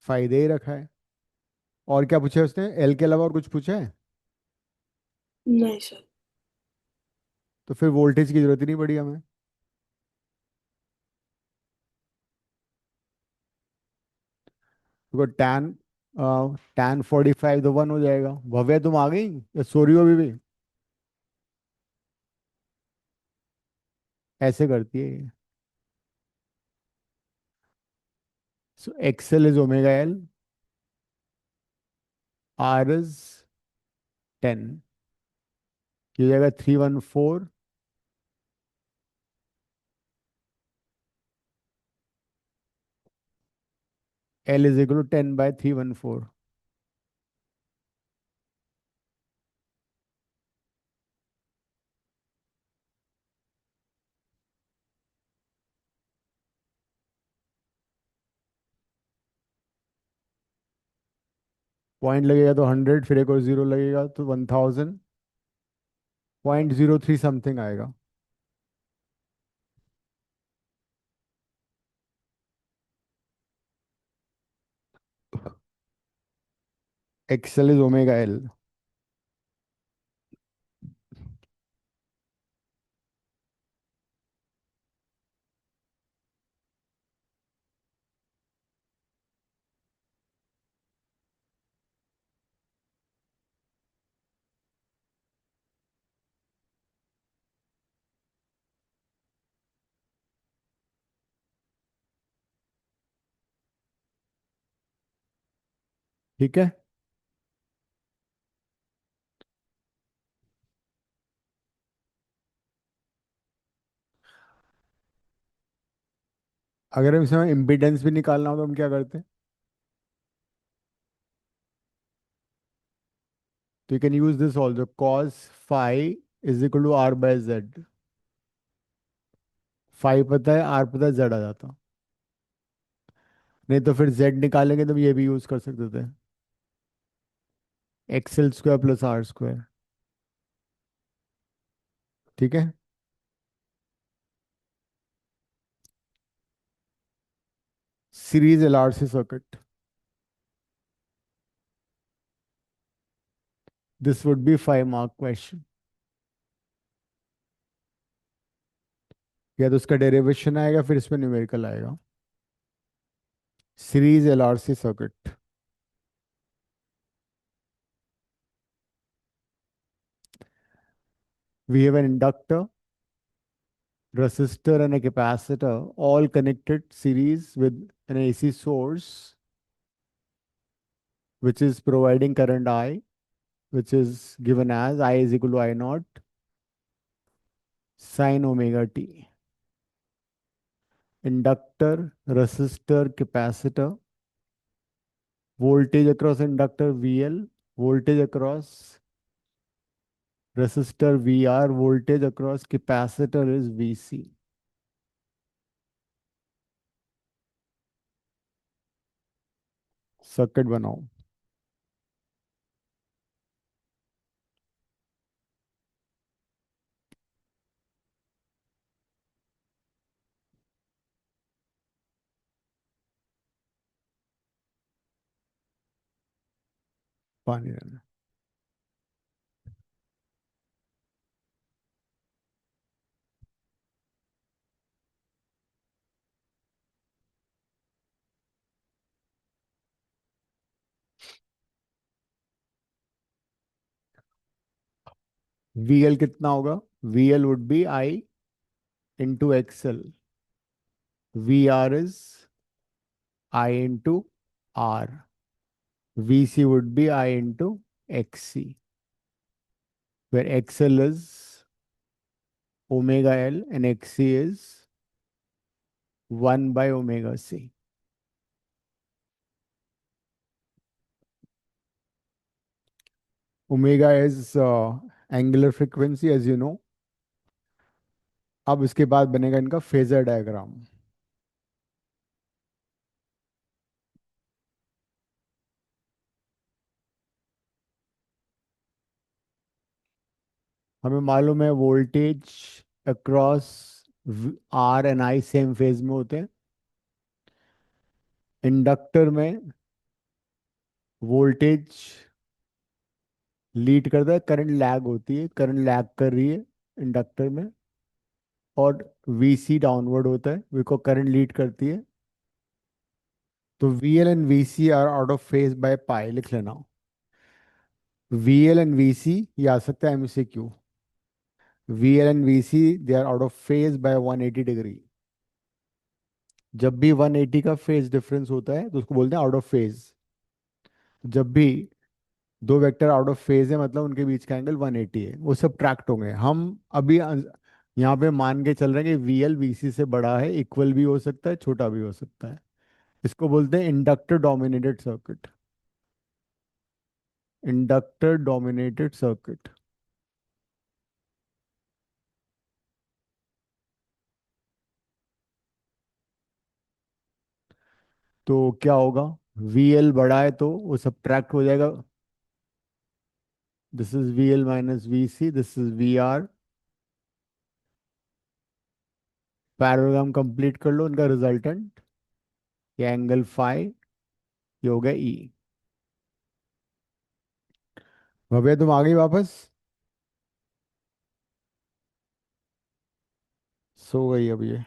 A: फाइ दे ही रखा है। और क्या पूछा है उसने, एल के अलावा और कुछ पूछा है।
E: नहीं सर.
A: तो फिर वोल्टेज की जरूरत ही नहीं पड़ी हमें। तो tan 45 तो 1 हो जाएगा। भव्य तुम आ गई या सो रही हो अभी भी। ऐसे करती है ये। So XL is omega L, R is 10। ये हो जाएगा 314। L is equal to 10/314। Point लगेगा तो 100, फिर एक और जीरो लगेगा तो 1000। 0.03 समथिंग आएगा। XL is omega L. ठीक है। अगर हम इसमें इम्पिडेंस भी निकालना हो तो हम क्या करते हैं। तो you can use this also, cos phi is equal to R by Z. Phi पता है, आर पता है, जेड आ जाता। नहीं तो फिर जेड निकालेंगे तो हम ये भी यूज कर सकते थे, XL square plus R square. ठीक है। Series LRC circuit, this would be 5 mark question. या तो उसका डेरिवेशन आएगा, फिर इसमें न्यूमेरिकल आएगा। Series LRC circuit. We have an inductor, resistor, and a capacitor, all connected series with an AC source, which is providing current I, which is given as I is equal to I naught sine omega t. Inductor, resistor, capacitor, voltage across inductor VL, voltage across resistor VR, voltage across capacitor is VC. Circuit बनाओ. पानी रहना. VL कितना होगा? VL would be I into XL. VR is I into R. VC would be I into XC, where XL is omega L and XC is 1 by omega C. Omega is angular frequency, as you know. अब इसके बाद बनेगा इनका phasor diagram. हमें मालूम है voltage across R and I same phase में होते हैं. इंडक्टर में वोल्टेज लीड करता है, करंट लैग होती है, करंट लैग कर रही है इंडक्टर में, और वीसी डाउनवर्ड होता है, बिकॉज करंट लीड करती है. तो VL and VC are out of phase by pi. लिख लेना. वीएल एंड वीसी, ये आ सकता है MCQ. VL and VC they are out of phase by 180 degree. जब भी 180 का फेज डिफरेंस होता है तो उसको बोलते हैं आउट ऑफ फेज. जब भी दो वेक्टर आउट ऑफ फेज है मतलब उनके बीच का एंगल 180 है, वो सब ट्रैक्ट होंगे. हम अभी यहाँ पे मान के चल रहे हैं कि वीएल वीसी से बड़ा है, इक्वल भी हो सकता है, छोटा भी हो सकता है. इसको बोलते हैं inductor dominated circuit. Inductor dominated circuit. तो क्या होगा? वीएल बड़ा है तो वो सब्ट्रैक्ट हो जाएगा. This is VL minus VC, this is VR. Parallelogram complete कर लो. इनका रिजल्टेंट ये एंगल फाई, ये हो गया ई. भव्या तुम आ गई वापस? सो गई अब ये.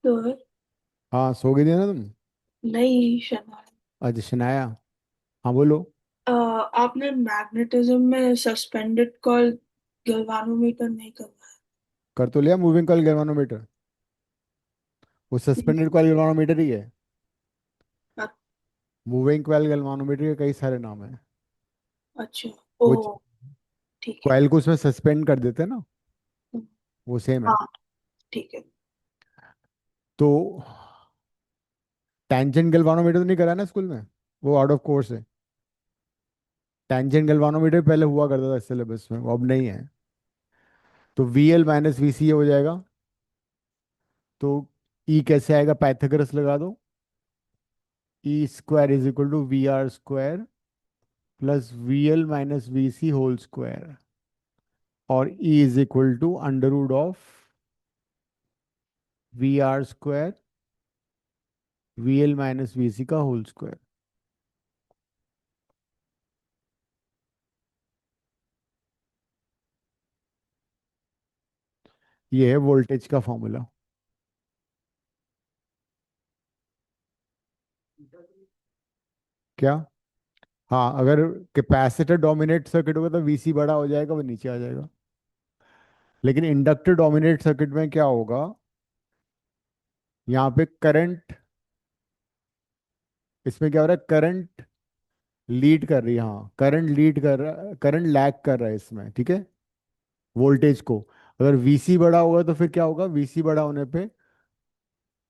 E: तो
A: हाँ सो गई थी ना तुम?
E: नहीं शना,
A: अच्छा शनाया, हाँ बोलो.
E: आपने मैग्नेटिज्म में सस्पेंडेड कॉइल गैल्वानोमीटर नहीं करना
A: कर तो लिया मूविंग कॉइल गैल्वानोमीटर. वो
E: है।
A: सस्पेंडेड कॉइल गैल्वानोमीटर ही है.
E: अ-
A: मूविंग कॉइल गैल्वानोमीटर के कई सारे नाम हैं.
E: अच्छा,
A: वो
E: ओ ठीक है।
A: कॉइल को उसमें सस्पेंड कर देते हैं ना, वो सेम है.
E: हाँ ठीक है।
A: तो टेंजेंट गैल्वानोमीटर तो नहीं करा ना स्कूल में? वो आउट ऑफ कोर्स है. टेंजेंट गैल्वानोमीटर पहले हुआ करता था सिलेबस में, वो अब नहीं है. तो V L minus V C हो जाएगा. तो ई कैसे आएगा? पाइथागोरस लगा दो. E square is equal to V R square plus V L minus V C whole square, और E is equal to under root of V R square VL minus VC का whole square. ये है voltage का formula. क्या? हाँ, अगर capacitor dominate circuit होगा तो VC बड़ा हो जाएगा, वो नीचे आ जाएगा। लेकिन इंडक्टर डोमिनेट सर्किट में क्या होगा, यहाँ पे करंट, इसमें क्या हो रहा है, करंट लीड कर रही है, हाँ करंट लीड कर रहा है, करंट लैग कर रहा है इसमें, ठीक है, वोल्टेज को। अगर VC बड़ा होगा तो फिर क्या होगा, VC बड़ा होने पे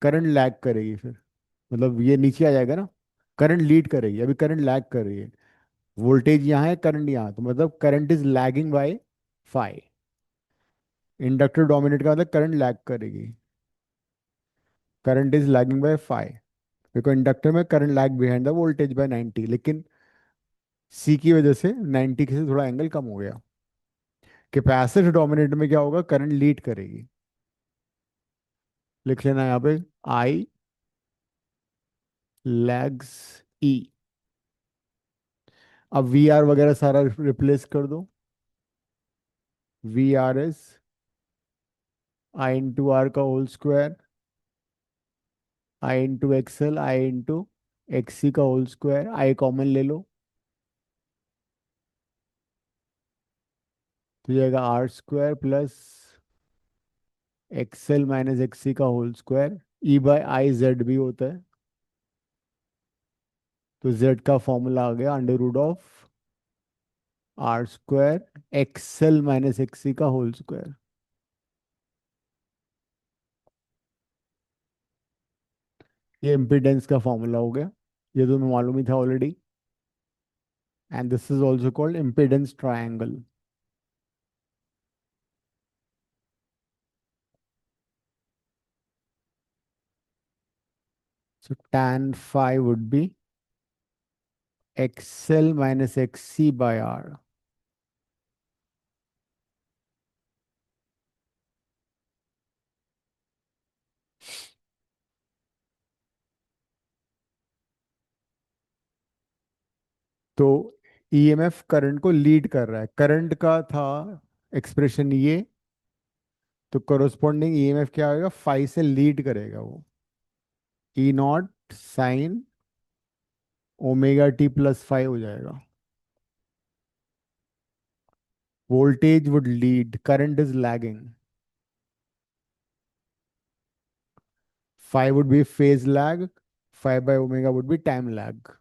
A: करंट लैग करेगी फिर, मतलब ये नीचे आ जाएगा ना। करंट लीड करेगी, अभी करंट लैग कर रही है, वोल्टेज यहाँ है, करंट यहाँ, तो मतलब current is lagging by phi. Inductor dominate का मतलब करंट लैग करेगी, current is lagging by phi, देखो इंडक्टर में current lag behind the voltage by 90, लेकिन सी की वजह से 90 से थोड़ा एंगल कम हो गया। कैपेसिटर डोमिनेट में क्या होगा, करंट लीड करेगी, लिख लेना यहाँ पे आई लैग्स ई। अब वी आर वगैरह सारा रिप्लेस कर दो, V R is I into R का whole square, I into XL I into XC का होल स्क्वायर, आई कॉमन ले लो तो जाएगा R square plus XL minus XC का whole square, E by I Z भी होता है, तो जेड का फॉर्मूला आ गया under root of R square XL minus XC का होल स्क्वायर। ये इम्पीडेंस का फॉर्मूला हो गया, ये तो तुम्हें मालूम ही था already, and this is also called impedance triangle. So tan phi would be XL minus XC by R. तो EMF करंट को लीड कर रहा है, करंट का था एक्सप्रेशन ये, तो कोरोस्पोंडिंग EMF क्या होगा, फाई से लीड करेगा वो, E naught sine omega t plus phi हो जाएगा। Voltage would lead, current is lagging, phi would be phase lag, phi by omega would be time lag.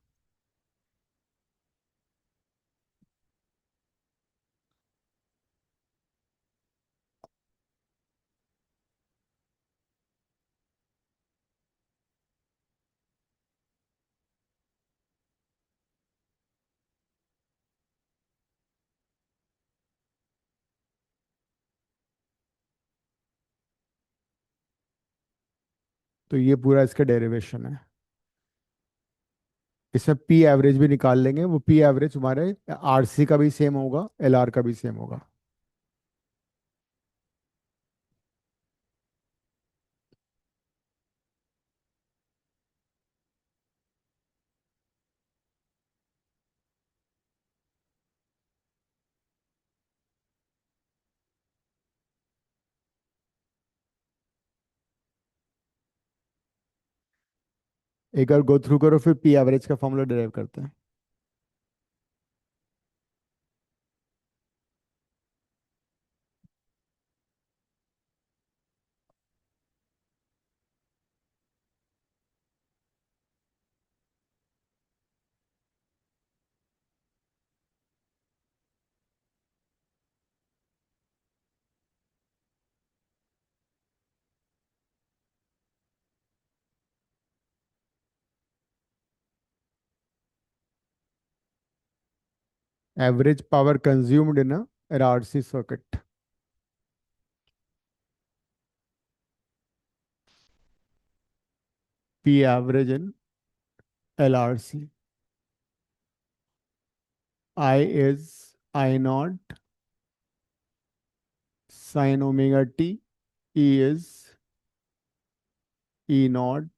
A: तो ये पूरा इसका डेरिवेशन है, इसमें पी एवरेज भी निकाल लेंगे, वो पी एवरेज हमारे आरसी का भी सेम होगा, एलआर का भी सेम होगा। एक बार गो थ्रू करो, फिर पी एवरेज का फॉर्मूला डिराइव करते हैं। Average power consumed in a RC circuit, P average in LRC, I is I not sine omega T, E is E naught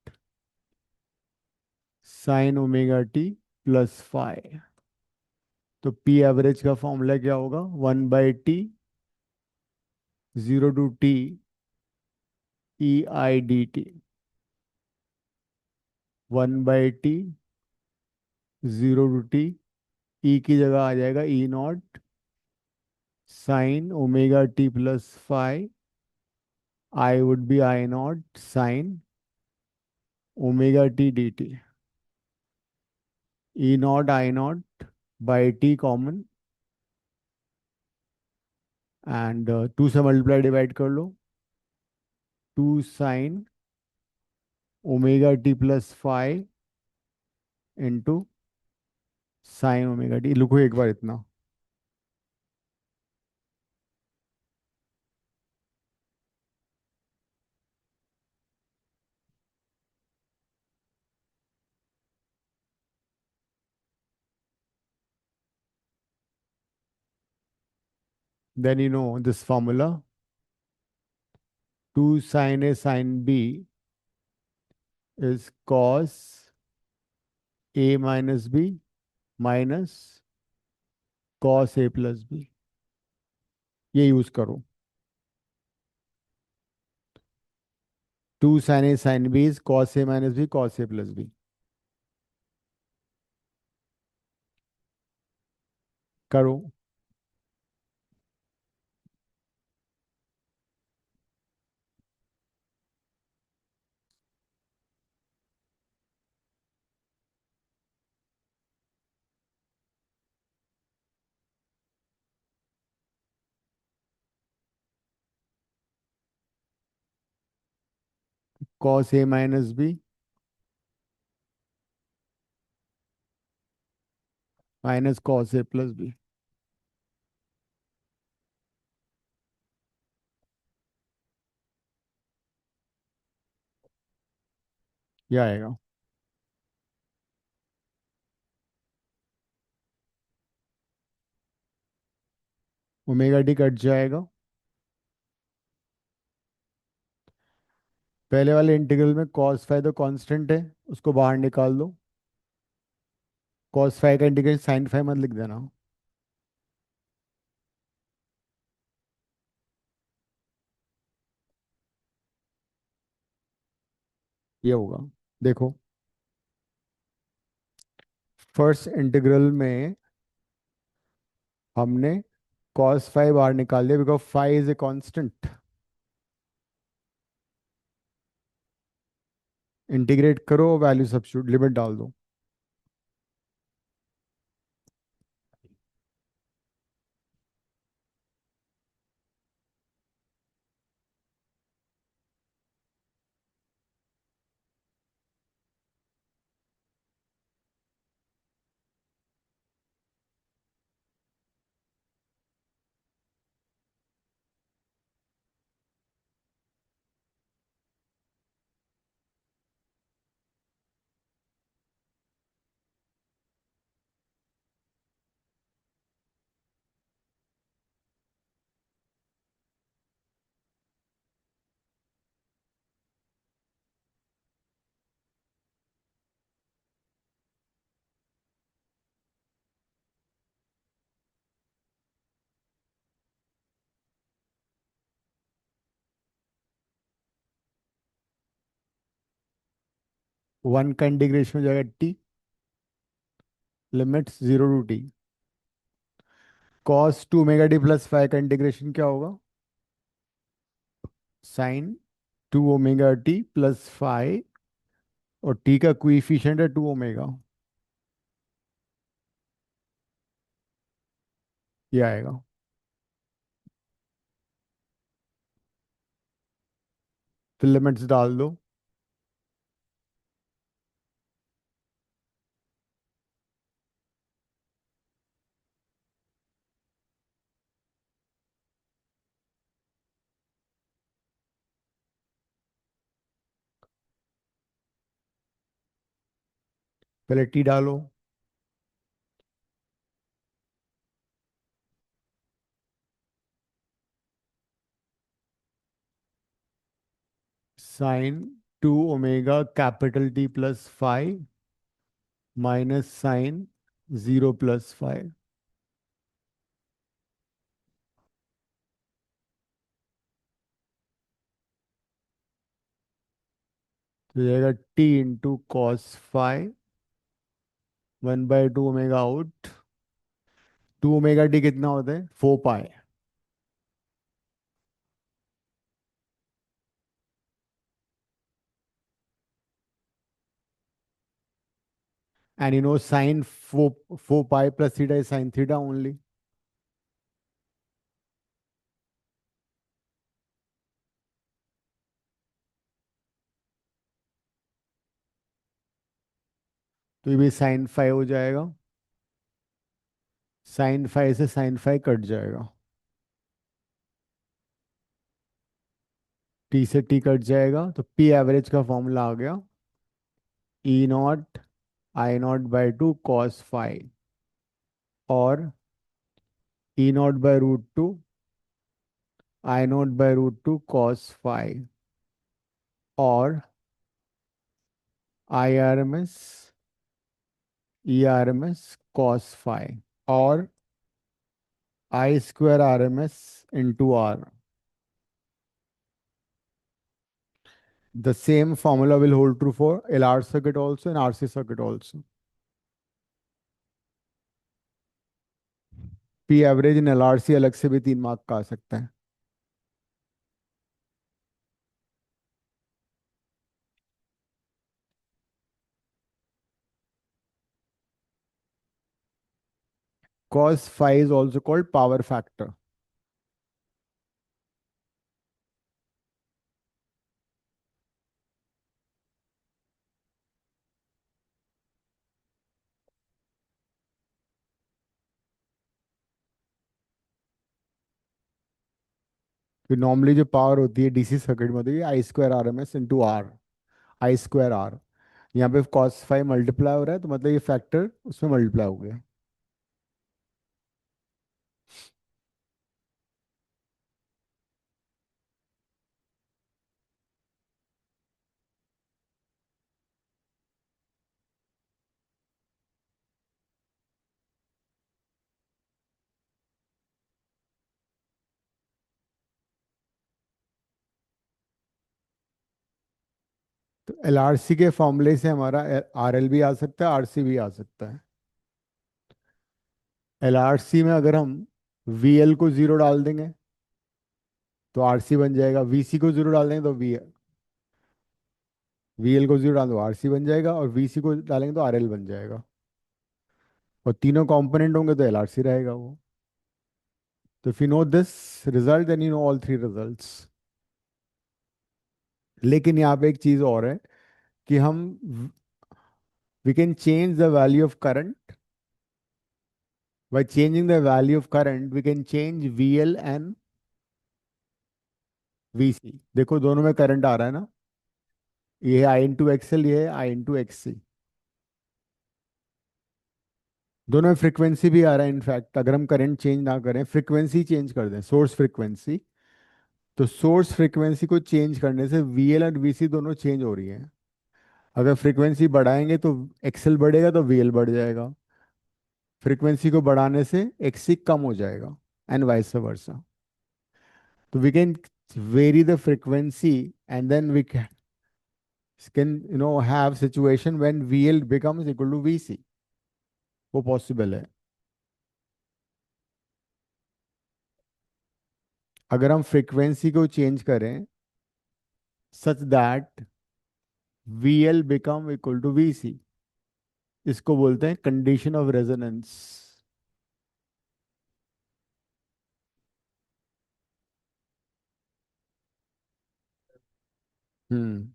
A: sine omega t plus five. तो P average का formula क्या होगा? 1/t 0 to t ei dt। 1/t 0 to t ई की जगह आ जाएगा E0 sign omega t plus five. I would be I0 sign omega T D T. E0 I0 by T common, and 2 से multiply divide कर लो। 2 sign omega t plus five into sine omega T. लिखो एक बार इतना। Then you know this formula. 2 sin A sin B is cos A minus B minus cos A plus B। ये use करो। 2 sin A sin B is cos A minus B cos A plus B। करो। cos A minus B minus cos A plus B। ये आएगा। Omega T cut जाएगा। पहले वाले integral में cos five तो कांस्टेंट है, उसको बाहर निकाल दो। cos फाइव का इंटीग्रल sin फाइव मत लिख देना। ये होगा। देखो, फर्स्ट इंटीग्रल में हमने cos फाइव बाहर निकाल दिया because five is a constant. Integrate करो, वैल्यू सब्स्टिट्यूट, लिमिट डाल दो। वन का इंटीग्रेशन हो जाएगा t, limits 0 to t। cos 2 omega t plus five का इंटीग्रेशन क्या होगा? Sine 2 omega t plus five, और टी का कोएफिशिएंट है 2 ओमेगा। ये आएगा। फिर लिमिट्स डाल दो। पहले टी डालो। Sine 2 omega capital t plus five minus sine 0 + 5। तो जाएगा T × cos 5 1/2 आउट। 2 ω t कितना होता है? 4 पाई। And you know sine 4 pi plus theta is sine theta only. तो ये भी sin 5 हो जाएगा। sin 5 से sin 5 कट जाएगा। t से t कट जाएगा तो p एवरेज का फॉर्मूला आ गया E0 I0/2 cos 5 और E0/√2 I0/√2 cos 5 और IRMS ERMS cos 5 और I² RMS into R. The same formula will hold true for LR circuit also and RC circuit also. P average in LRC अलग से भी 3 mark का आ सकता है। Cos 5 is also called power factor. तो normally जो power होती है डीसी सर्किट में होती है I² RMS into R, I² R। यहाँ पे cos 5 मल्टीप्लाई हो रहा है तो मतलब ये फैक्टर उसमें मल्टीप्लाई हो गया। तो LRC के फॉर्मूले से हमारा RL भी आ सकता है, RC भी आ सकता है। LRC में अगर हम VL को 0 डाल देंगे तो RC बन जाएगा, VC को 0 डाल देंगे तो VL को 0 डाल दो RC बन जाएगा और VC को डालेंगे तो RL बन जाएगा। और तीनों कंपोनेंट होंगे तो LRC रहेगा वो। तो if you know this result then you know all 3 results. लेकिन यहाँ पे एक चीज और है कि हम we can change the value of current. By changing the value of current, we can change VL and VC। देखो दोनों में करंट आ रहा है ना, ये है I × XL, ये है I × XC। दोनों में फ्रीक्वेंसी भी आ रहा है। इनफैक्ट अगर हम करंट चेंज ना करें, फ्रीक्वेंसी चेंज कर दें, सोर्स फ्रीक्वेंसी, तो सोर्स फ्रीक्वेंसी को चेंज करने से VL और VC दोनों चेंज हो रही हैं। अगर फ्रीक्वेंसी बढ़ाएंगे तो XL बढ़ेगा तो VL बढ़ जाएगा, फ्रीक्वेंसी को बढ़ाने से XC कम हो जाएगा एंड वाइस वर्सा। तो we can vary the frequency and then we can have situation when VL becomes equal to VC। वो पॉसिबल है। अगर हम फ्रीक्वेंसी को चेंज करें such that VL become equal to VC, इसको बोलते हैं condition of resonance. Hmm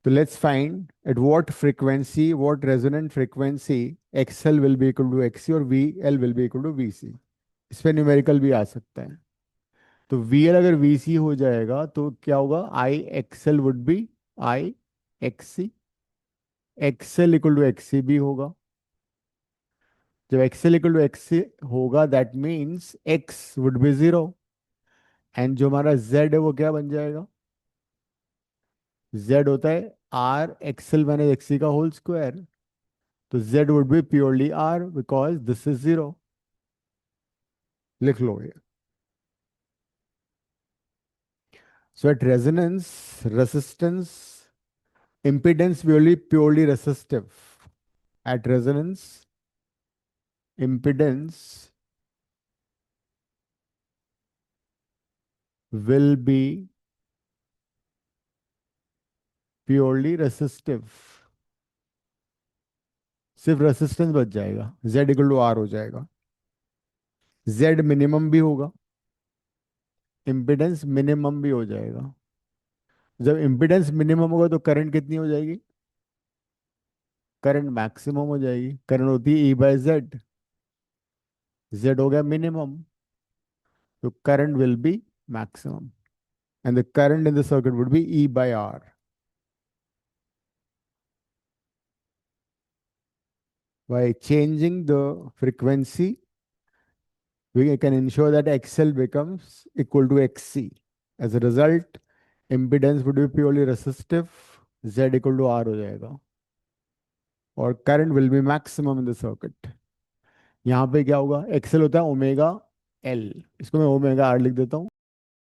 A: So let's find at what frequency, what resonant frequency XL will be equal to XC और VL will be equal to VC। इस पे numerical भी आ सकता है। तो VL अगर VC हो जाएगा तो क्या होगा? IXL would be IXC, XL equal to XC भी होगा। जब XL equal to XC होगा that means X would be 0 and जो हमारा Z है वो क्या बन जाएगा? Z होता है R XL - XC का होल स्क्वायर। तो Z would be purely R because this is 0. लिख लो ये. So at resonance, resistance, impedance will be purely resistive. At resonance, impedance will be purely resistive. सिर्फ रेसिस्टेंस बच जाएगा, Z equal to R हो जाएगा. Z minimum भी होगा, impedance minimum भी हो जाएगा. जब इम्पिडेंस मिनिमम होगा तो करंट कितनी हो जाएगी? करंट मैक्सिमम हो जाएगी. करंट होती है E/Z. Z हो गया मिनिमम, तो current will be maximum and the current in the circuit would be E/R. By changing the frequency, we can ensure that XL becomes equal to XC. As a result, impedance would be purely resistive, Z equal to R हो जाएगा, और current will be maximum in the circuit. यहाँ पे क्या होगा? XL होता है omega L, इसको मैं ओमेगा R लिख देता हूँ.